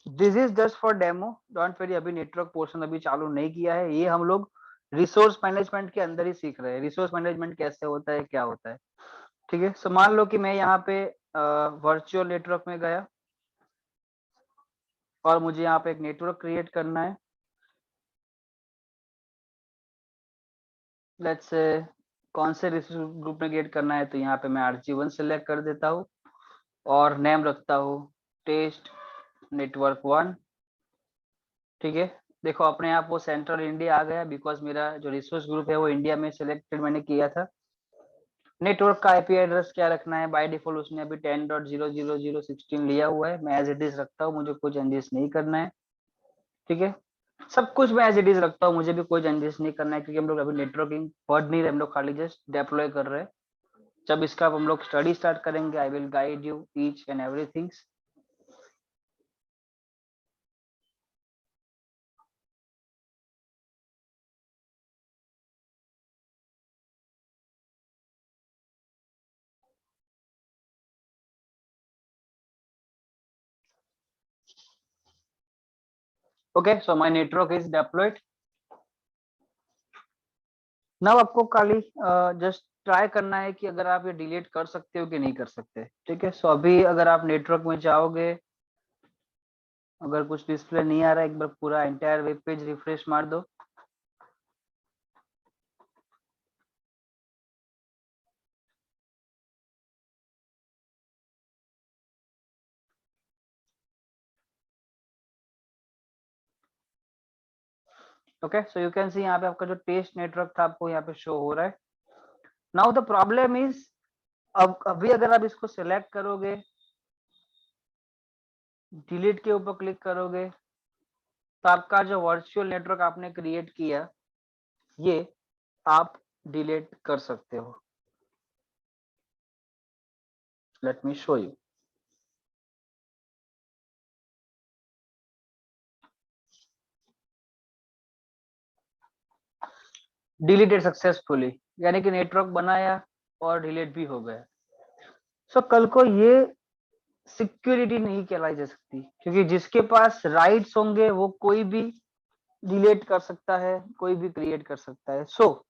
S1: this is just for demo, don't worry, अभी network portion अभी चालू नहीं किया है। ये हम लोग resource management के अंदर ही सीख रहे हैं, रिसोर्स मैनेजमेंट कैसे होता है, क्या होता है। ठीक है, सो मान लो कि मैं यहाँ पे वर्चुअल नेटवर्क में गया और मुझे यहाँ पे एक नेटवर्क क्रिएट करना है। लेट्स से कौन से रिसोर्स ग्रुप में क्रिएट करना है, तो यहाँ पे मैं RG1 सेलेक्ट कर देता हूँ और नेम रखता हूँ टेस्ट नेटवर्क 1। ठीक है, देखो अपने आप वो सेंट्रल इंडिया आ गया, बिकॉज मेरा जो रिसोर्स ग्रुप है वो इंडिया में सिलेक्टेड मैंने किया था। नेटवर्क का IP एड्रेस क्या रखना है, बाय डिफॉल्ट उसने अभी 10.0.0.0.16 लिया हुआ है, मैं एज इट इज रखता हूँ, मुझे कुछ चेंजेस नहीं करना है। ठीक है, सब कुछ मैं एज इट इज रखता हूँ, मुझे भी कोई चेंजेस नहीं करना है, क्योंकि हम लोग अभी नेटवर्किंग पढ़ नहीं रहे, हम लोग खाली जस्ट डेप्लॉय कर रहे हैं। जब इसका हम लोग स्टडी स्टार्ट करेंगे, I will guide you each and everything. Okay, so my network is deployed. Now आपको खाली जस्ट ट्राई करना है कि अगर आप ये डिलीट कर सकते हो कि नहीं कर सकते। ठीक है, सो अभी अगर आप नेटवर्क में जाओगे, अगर कुछ डिस्प्ले नहीं आ रहा है, एक बार पूरा एंटायर वेब पेज रिफ्रेश मार दो। Okay, so you can see यहाँ पे आपका जो टेस्ट नेटवर्क था आपको यहाँ पे शो हो रहा है। नाउ द प्रॉब्लम इज, अब अभी अगर आप इसको सिलेक्ट करोगे, डिलीट के ऊपर क्लिक करोगे, तो आपका जो वर्चुअल नेटवर्क आपने क्रिएट किया ये आप डिलीट कर सकते हो। Let me show you. Deleted successfully, यानी कि नेटवर्क बनाया और डिलीट भी हो गया। सो कल को ये सिक्योरिटी नहीं कहलाई जा सकती, क्योंकि जिसके पास राइट्स होंगे वो कोई भी डिलीट कर सकता है, कोई भी क्रिएट कर सकता है। सो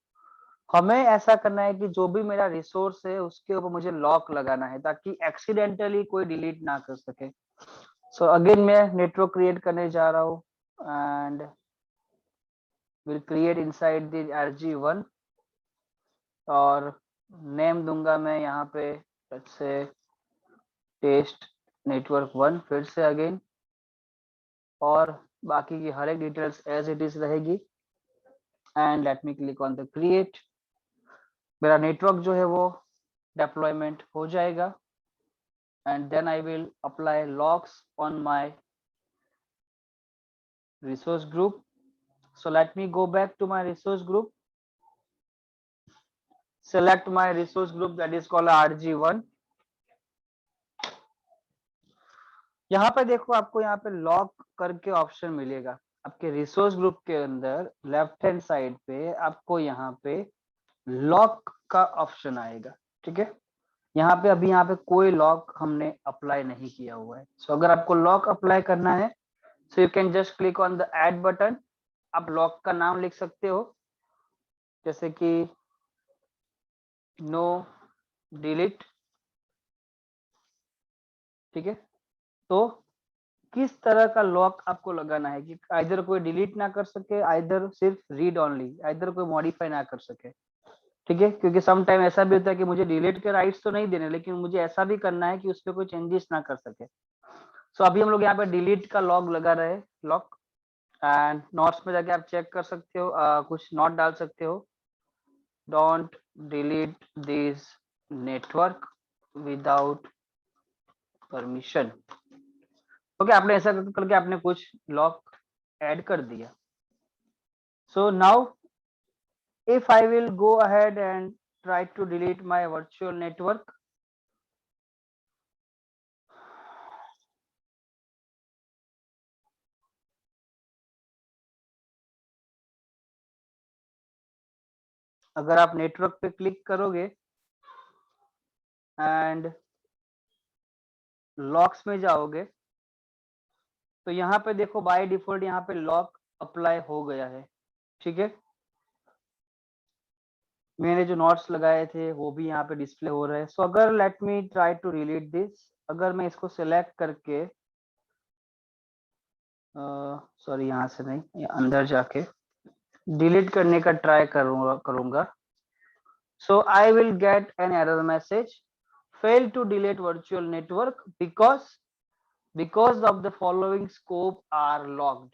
S1: हमें ऐसा करना है कि जो भी मेरा रिसोर्स है उसके ऊपर मुझे लॉक लगाना है, ताकि एक्सीडेंटली कोई डिलीट ना कर सके। सो अगेन मैं नेटवर्क क्रिएट करने जा रहा हूँ and will create inside the RG1, और नेम दूंगा मैं यहाँ पे से टेस्ट नेटवर्क 1 फिर से अगेन, और बाकी की हर एक डिटेल्स एज इट इज रहेगी। And let me click on the create. मेरा नेटवर्क जो है वो डेप्लॉयमेंट हो जाएगा, and then I will apply locks on my resource group. So let me go back to my resource group, select my resource group that is called RG1। यहाँ पे देखो, आपको यहाँ पे लॉक करके ऑप्शन मिलेगा आपके रिसोर्स ग्रुप के अंदर, लेफ्ट हैंड साइड पे आपको यहाँ पे लॉक का ऑप्शन आएगा। ठीक है, यहाँ पे अभी यहाँ पे कोई लॉक हमने अप्लाई नहीं किया हुआ है। सो अगर आपको लॉक अप्लाई करना है so you can just click on the add button. आप लॉक का नाम लिख सकते हो, जैसे कि नो डिलीट। ठीक है, तो किस तरह का लॉक आपको लगाना है कि आइदर कोई डिलीट ना कर सके, आइदर सिर्फ रीड ओनली, आइदर कोई मॉडिफाई ना कर सके। ठीक है, क्योंकि सम टाइम ऐसा भी होता है कि मुझे डिलीट के राइट्स तो नहीं देने, लेकिन मुझे ऐसा भी करना है कि उस पर कोई चेंजेस ना कर सके। सो अभी हम लोग यहाँ पे डिलीट का लॉग लगा रहे हैं, लॉक। एंड नोट्स में जाके आप चेक कर सकते हो, कुछ नोट डाल सकते हो। Don't delete this network without permission. Okay, आपने ऐसा करके आपने कुछ लॉक ऐड कर दिया। So now if I will go ahead and try to delete my virtual network, अगर आप नेटवर्क पे क्लिक करोगे एंड लॉक्स में जाओगे, तो यहाँ पे देखो बाय डिफॉल्ट यहाँ पे लॉक अप्लाई हो गया है। ठीक है, मैंने जो नोट्स लगाए थे वो भी यहाँ पे डिस्प्ले हो रहे हैं। सो अगर let me try to delete this, अगर मैं इसको सिलेक्ट करके सॉरी यहाँ से नहीं, अंदर जाके डिलीट करने का ट्राई करूंगा। So I will get an error message, fail to delete virtual network because of the following scope are locked।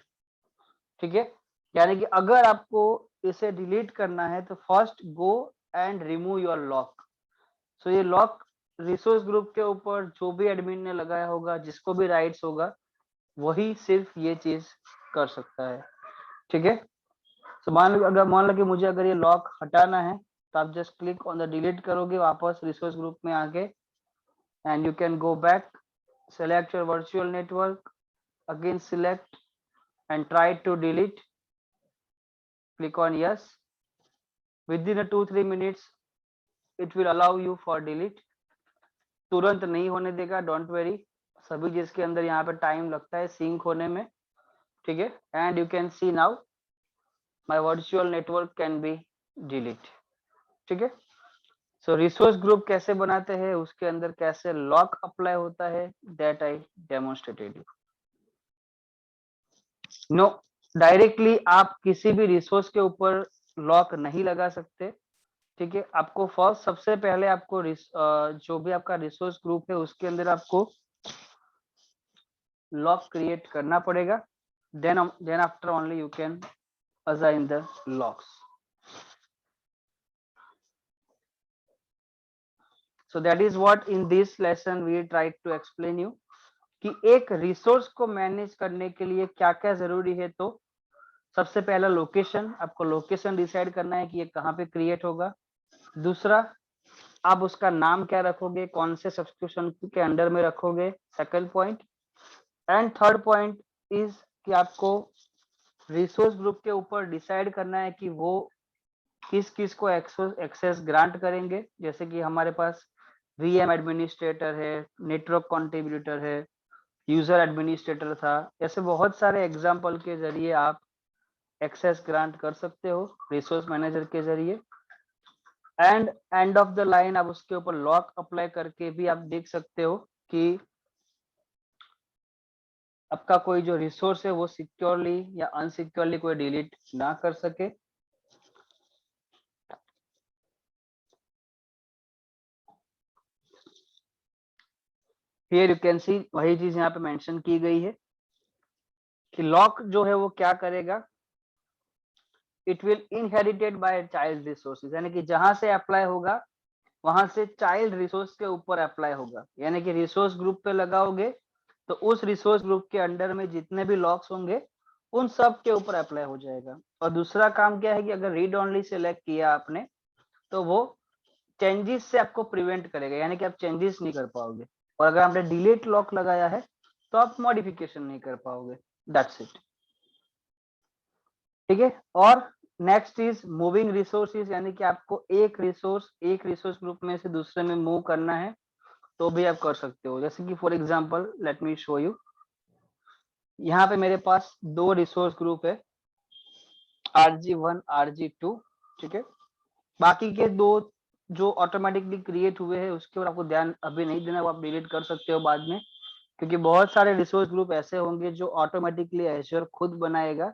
S1: ठीक है, यानी कि अगर आपको इसे डिलीट करना है तो first go and remove your lock. So ये लॉक रिसोर्स ग्रुप के ऊपर जो भी एडमिन ने लगाया होगा, जिसको भी राइट्स होगा, वही सिर्फ ये चीज कर सकता है। ठीक है, तो मान लो कि मुझे अगर ये लॉक हटाना है, तो आप just click on the delete करोगे वापस रिसोर्स ग्रुप में आके, and you can go back, select your virtual network, again select and try to delete, click on yes, within a 2-3 minutes it will allow you for delete। तुरंत नहीं होने देगा, don't very, सभी चीज के अंदर यहाँ पे टाइम लगता है सिंक होने में। ठीक है, and you can C now my virtual network can B delete. ठीक है, सो रिसोर्स ग्रुप कैसे बनाते हैं, उसके अंदर कैसे लॉक अप्लाई होता है, that I demonstrated you. No, directly आप किसी भी रिसोर्स के ऊपर लॉक नहीं लगा सकते। ठीक है, आपको फर्स्ट सबसे पहले आपको जो भी आपका रिसोर्स ग्रुप है उसके अंदर आपको लॉक क्रिएट करना पड़ेगा, then after only you can assign the locks. So that is what in this lesson we try to explain you कि एक रिसोर्स को मैनेज करने के लिए क्या क्या जरूरी है। तो सबसे पहला लोकेशन, आपको लोकेशन डिसाइड करना है कि ये कहाँ पे क्रिएट होगा। दूसरा, आप उसका नाम क्या रखोगे, कौन से सब्सक्रिप्शन के अंडर में रखोगे, second point. And third point is कि आपको रिसोर्स ग्रुप के ऊपर डिसाइड करना है कि वो किस किस को एक्सेस ग्रांट करेंगे। जैसे कि हमारे पास वीएम एडमिनिस्ट्रेटर है, नेटवर्क कंट्रीब्यूटर है, यूजर एडमिनिस्ट्रेटर था, ऐसे बहुत सारे एग्जाम्पल के जरिए आप एक्सेस ग्रांट कर सकते हो रिसोर्स मैनेजर के जरिए। And end of the line आप उसके ऊपर लॉक अप्लाई करके भी आप देख सकते हो कि आपका कोई जो रिसोर्स है वो सिक्योरली या अनसिक्योरली कोई डिलीट ना कर सके। हियर यू कैन सी, वही चीज यहाँ पे मेंशन की गई है कि लॉक जो है वो क्या करेगा, it will inherited by child resources, यानी कि जहां से अप्लाई होगा वहां से चाइल्ड रिसोर्स के ऊपर अप्लाई होगा। यानी कि रिसोर्स ग्रुप पे लगाओगे तो उस रिसोर्स ग्रुप के अंडर में जितने भी लॉक्स होंगे उन सब के ऊपर अप्लाई हो जाएगा। और दूसरा काम क्या है कि अगर रीड ओनली सेलेक्ट किया आपने तो वो चेंजेस से आपको प्रिवेंट करेगा, यानी कि आप चेंजेस नहीं कर पाओगे। और अगर आपने डिलीट लॉक लगाया है तो आप मॉडिफिकेशन नहीं कर पाओगे। That's it. ठीक है, और नेक्स्ट इज मूविंग रिसोर्सेज, यानी कि आपको एक रिसोर्स ग्रुप में से दूसरे में मूव करना है तो भी आप कर सकते हो। जैसे कि for example let me show you, यहाँ पे मेरे पास दो रिसोर्स ग्रुप है, RG1 RG2, ठीक है। बाकी के दो जो ऑटोमेटिकली क्रिएट हुए हैं उसके ऊपर आपको ध्यान अभी नहीं देना, वो आप डिलीट कर सकते हो बाद में, क्योंकि बहुत सारे रिसोर्स ग्रुप ऐसे होंगे जो ऑटोमेटिकली एश्योर खुद बनाएगा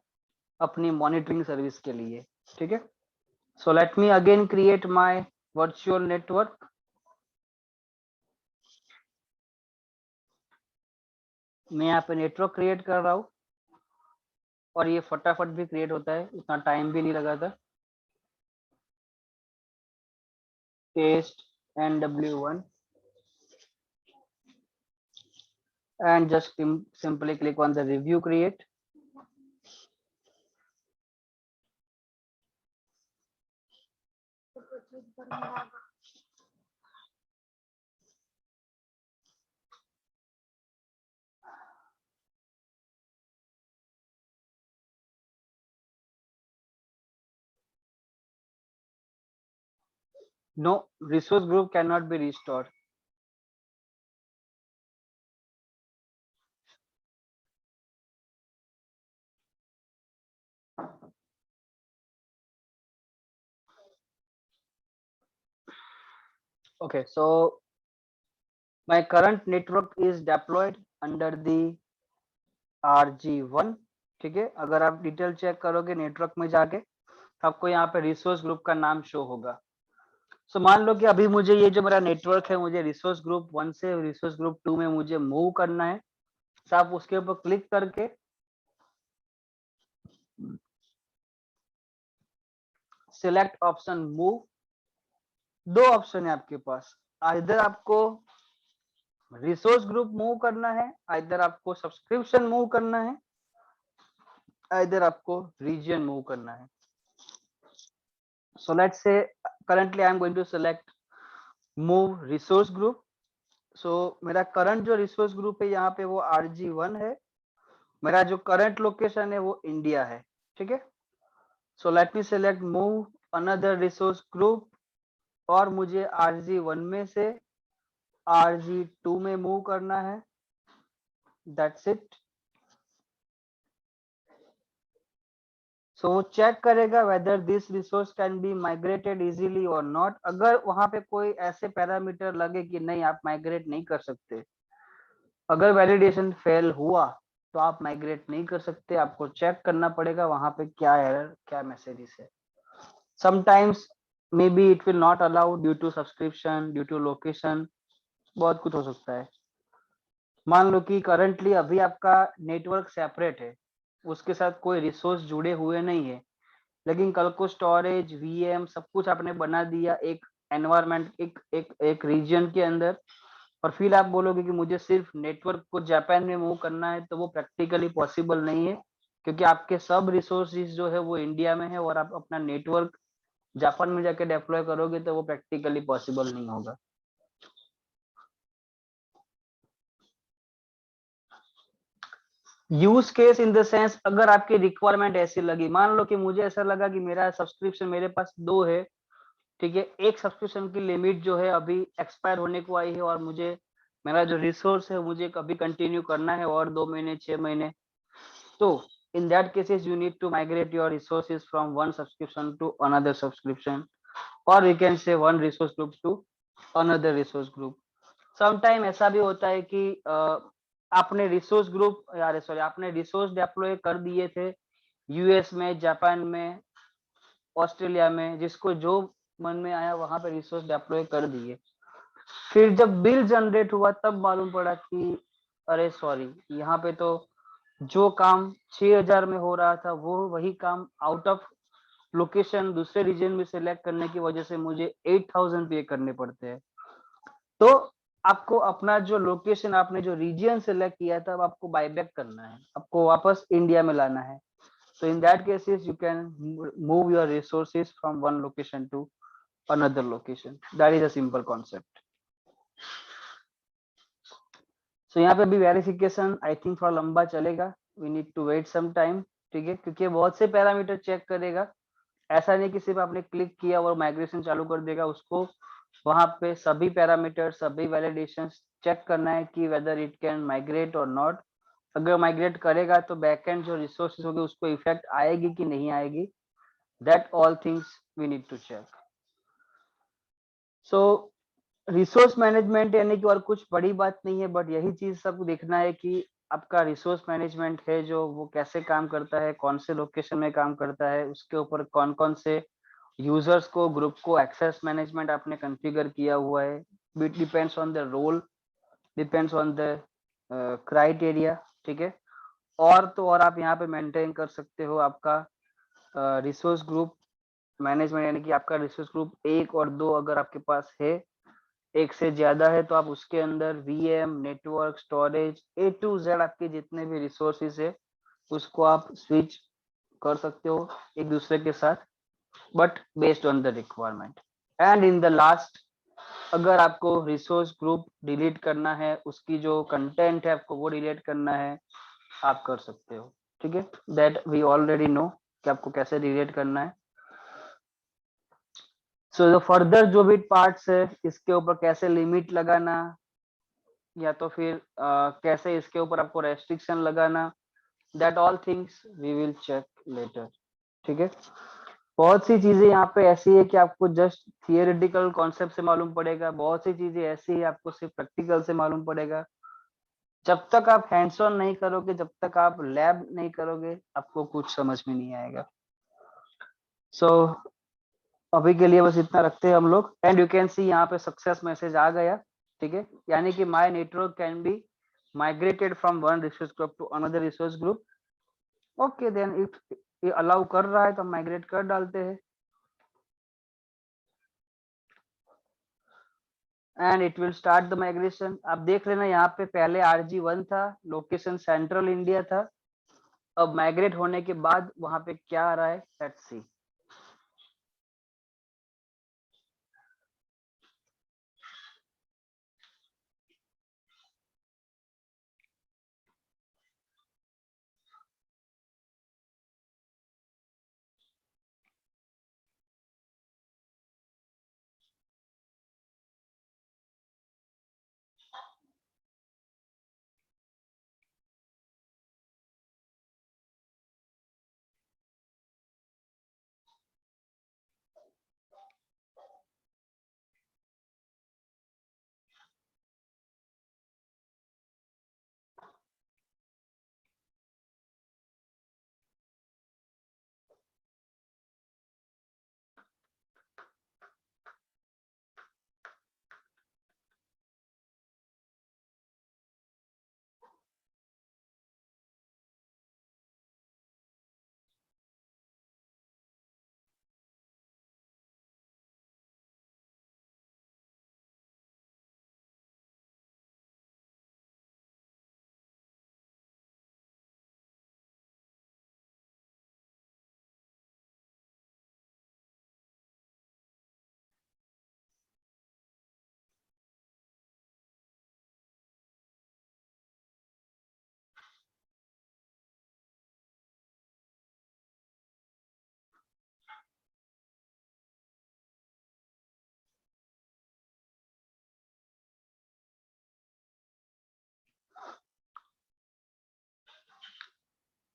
S1: अपनी मॉनिटरिंग सर्विस के लिए, ठीक है। So let me again create my virtual network. मैं यहाँ पे नेटवर्क क्रिएट कर रहा हूँ और ये फटाफट भी क्रिएट होता है, उतना टाइम भी नहीं लगा था। Test NW1 and just simply click on the review create. No, resource group cannot be restored. Okay, so my current network is deployed under the RG1, ठीक है। अगर आप डिटेल चेक करोगे नेटवर्क में जाके तो आपको यहाँ पे रिसोर्स ग्रुप का नाम शो होगा। सो मान लो कि अभी मुझे ये जो मेरा नेटवर्क है, मुझे रिसोर्स ग्रुप 1 से रिसोर्स ग्रुप 2 में मुझे मूव करना है। तो आप उसके ऊपर क्लिक करके सिलेक्ट ऑप्शन मूव। दो ऑप्शन है आपके पास, इधर आपको रिसोर्स ग्रुप मूव करना है, इधर आपको सब्सक्रिप्शन मूव करना है, इधर आपको रीजन मूव करना है। So let's say currently I am going to select move resource group. So मेरा करंट जो रिसोर्स ग्रुप है यहाँ पे वो RG1 है। मेरा जो करंट लोकेशन है वो इंडिया है, ठीक है। सो लेट मी select move another resource group और मुझे RG1 में से RG2 में मूव करना है, दैट्स इट। सो वो चेक करेगा whether this resource can be migrated easily और नॉट। अगर वहां पे कोई ऐसे पैरामीटर लगे कि नहीं आप माइग्रेट नहीं कर सकते, अगर वैलिडेशन फेल हुआ तो आप माइग्रेट नहीं कर सकते, आपको चेक करना पड़ेगा वहां पे क्या एरर क्या मैसेजेस है। Sometimes may be it will not allow due to subscription, due to location, बहुत कुछ हो सकता है। मान लो कि करंटली अभी आपका नेटवर्क सेपरेट है, उसके साथ कोई रिसोर्स जुड़े हुए नहीं है, लेकिन कल को स्टोरेज VM सब कुछ आपने बना दिया एक एनवायरमेंट एक रीजन के अंदर, और फिर आप बोलोगे कि मुझे सिर्फ नेटवर्क को जापान में मूव करना है, तो वो प्रैक्टिकली पॉसिबल नहीं है, क्योंकि आपके सब रिसोर्सेज जो है वो इंडिया में है और आप अपना नेटवर्क जापान में जाके डिप्लॉय करोगे तो वो प्रैक्टिकली पॉसिबल नहीं होगा। Use case in the sense, अगर आपकी रिक्वायरमेंट ऐसी लगी, मान लो कि मुझे ऐसा लगा कि मेरा सब्सक्रिप्शन मेरे पास दो है, ठीक है, एक सब्सक्रिप्शन की लिमिट जो है अभी एक्सपायर होने को आई है और मुझे मेरा जो रिसोर्स है मुझे कभी कंटिन्यू करना है और 2 महीने 6 महीने, तो in that cases you need to migrate your resources from one subscription to another subscription, or we can say one resource group to another resource group. Sometime ऐसा भी होता है कि आपने रिसोर्स ग्रुप यार सॉरी आपने रिसोर्स डिप्लॉय कर दिए थे US में, जापान में, ऑस्ट्रेलिया में, जिसको जो मन में आया वहां पे रिसोर्स डिप्लॉय कर दिए। फिर जब बिल जनरेट हुआ तब मालूम पड़ा कि अरे सॉरी, यहाँ पे तो जो काम 6000 में हो रहा था वो वही काम आउट ऑफ लोकेशन दूसरे रीजन में सिलेक्ट करने की वजह से मुझे 8000 पे करने पड़ते हैं। तो आपको अपना जो लोकेशन आपने जो रीजन सिलेक्ट किया था अब आपको बायबैक करना है, आपको वापस इंडिया में लाना है। So in that cases you can move your resources from one location to another location. That is a simple concept. So यहाँ पे भी वेरिफिकेशन आई थिंक थोड़ा लंबा चलेगा, we need to wait some time, ठीक है, क्योंकि बहुत से पैरामीटर चेक करेगा। ऐसा नहीं कि सिर्फ आपने क्लिक किया और माइग्रेशन चालू कर देगा, उसको वहां पे सभी पैरामीटर सभी वैलिडेशन चेक करना है कि वेदर इट कैन माइग्रेट और नॉट। अगर माइग्रेट करेगा तो बैकएंड जो रिसोर्सेज होगी उसको इफेक्ट आएगी कि नहीं आएगी, that all things we need to check. So resource management यानी कि और कुछ बड़ी बात नहीं है, बट यही चीज सबको देखना है कि आपका रिसोर्स मैनेजमेंट है जो वो कैसे काम करता है, कौन से लोकेशन में काम करता है, उसके ऊपर कौन कौन से यूजर्स को, ग्रुप को एक्सेस मैनेजमेंट आपने कॉन्फ़िगर किया हुआ है। It depends on the role, depends on the criteria, ठीक है। और तो और आप यहाँ पे मेंटेन कर सकते हो आपका रिसोर्स ग्रुप मैनेजमेंट, यानी कि आपका रिसोर्स ग्रुप एक और दो अगर आपके पास है, एक से ज्यादा है तो आप उसके अंदर VM, network, storage, A to Z आपके जितने भी रिसोर्सेज है उसको आप स्विच कर सकते हो एक दूसरे के साथ, but based on the requirement. And in the last, अगर आपको रिसोर्स ग्रुप डिलीट करना है, उसकी जो कंटेंट है आपको वो डिलीट करना है, आप कर सकते हो, ठीक है। दैट वी ऑलरेडी नो कि आपको कैसे डिलीट करना है। सो जो फर्दर जो भी पार्ट्स है इसके ऊपर कैसे लिमिट लगाना, या तो फिर कैसे इसके ऊपर आपको रेस्ट्रिक्शन लगाना, that all things we will check later, ठीक है। बहुत सी चीजें यहाँ पे ऐसी है कि आपको जस्ट थियोरेटिकल कॉन्सेप्ट से मालूम पड़ेगा, बहुत सी चीजें ऐसी है आपको सिर्फ प्रैक्टिकल से मालूम पड़ेगा। जब तक आप हैंड्स ऑन नहीं करोगे, जब तक आप लैब नहीं करोगे, आपको कुछ समझ में नहीं आएगा। सो अभी के लिए बस इतना रखते हैं हम लोग। एंड यू कैन सी यहाँ पे सक्सेस मैसेज आ गया, ठीक है, यानी कि my network can be migrated from one resource group to another resource group. Okay then if ये अलाउ कर रहा है तो हम माइग्रेट कर डालते हैं, and it will start the migration. आप देख लेना यहाँ पे पहले RG1 था, लोकेशन सेंट्रल इंडिया था, अब माइग्रेट होने के बाद वहां पे क्या आ रहा है, लेट्स सी।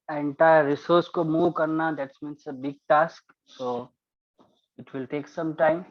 S1: एंटायर रिसोर्स को मूव करना, that's means a big task, so it will take some time.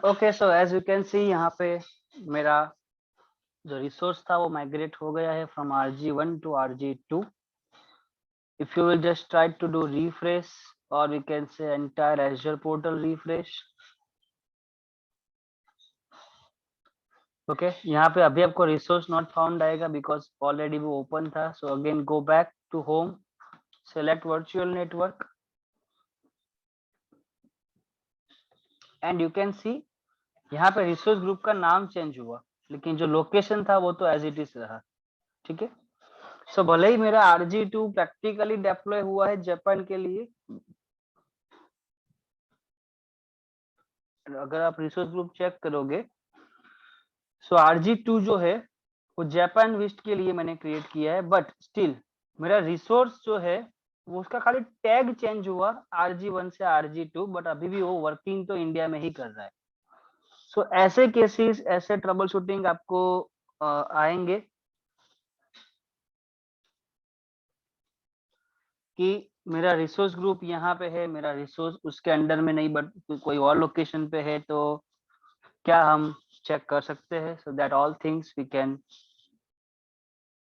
S1: Okay, so as you can see यहाँ पे मेरा जो रिसोर्स था वो माइग्रेट हो गया है from RG1 to RG2. If you will just try to do refresh, or we can say entire Azure portal refresh. Okay यहाँ पे अभी आपको रिसोर्स नॉट फाउंड आएगा बिकॉज ऑलरेडी वो ओपन था. So again go back to home, select virtual network and you can see यहाँ पे resource group का नाम चेंज हुआ, लेकिन जो लोकेशन था वो तो एज इट इज रहा. ठीक है. सो भले ही मेरा RG2 प्रैक्टिकली डेप्लॉय हुआ है जापान के लिए, अगर आप रिसोर्स ग्रुप चेक करोगे सो RG2 जो है वो जापान विस्ट के लिए मैंने क्रिएट किया है, बट स्टिल मेरा रिसोर्स जो है वो उसका खाली टैग चेंज हुआ RG1 से RG2, बट अभी भी वो वर्किंग तो इंडिया में ही कर रहा है. सो ऐसे केसेस, ऐसे ट्रबल शूटिंग आपको आएंगे कि मेरा रिसोर्स ग्रुप यहाँ पे है, मेरा रिसोर्स उसके अंडर में नहीं बट कोई और लोकेशन पे है, तो क्या हम चेक कर सकते हैं. So that all things we can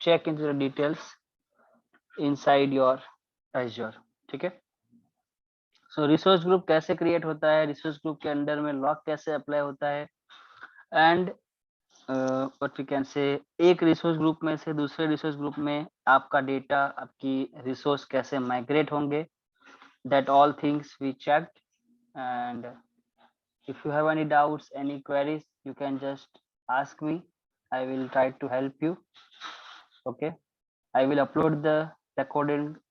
S1: check into the details inside your Azure. ठीक है. सो रिसोर्स ग्रुप कैसे क्रिएट होता है, रिसोर्स ग्रुप के अंडर में लॉक कैसे अप्लाई होता है, एंड व्हाट वी कैन से एक रिसोर्स ग्रुप में से दूसरे रिसोर्स ग्रुप में आपका डेटा, आपकी रिसोर्स कैसे माइग्रेट होंगे, that all things we checked. And if you have any doubts, any queries, you can just ask me. I will try to help you. Okay. I will upload the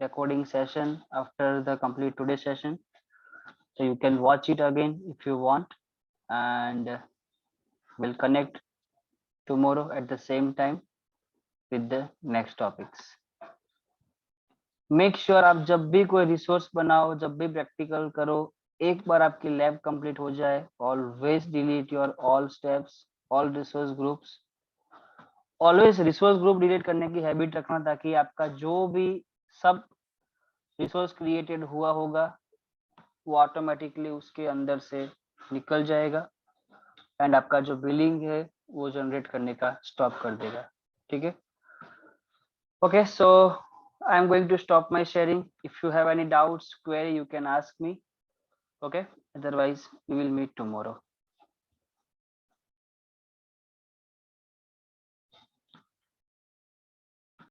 S1: recording session after the complete today's session, so you can watch it again if you want, and we'll connect tomorrow at the same time with the next topics. Make sure आप जब भी कोई resource बनाओ, जब भी practical करो, एक बार आपकी लैब कंप्लीट हो जाए, always delete your all steps, all resource groups. Always resource group delete करने की हैबिट रखना, ताकि आपका जो भी सब रिसोर्स क्रिएटेड हुआ होगा वो ऑटोमेटिकली उसके अंदर से निकल जाएगा एंड आपका जो बिलिंग है वो जनरेट करने का स्टॉप कर देगा. ठीक है. Okay, so I'm going to stop my sharing. If you have any doubts, query, you can ask me. Okay, otherwise we will meet tomorrow.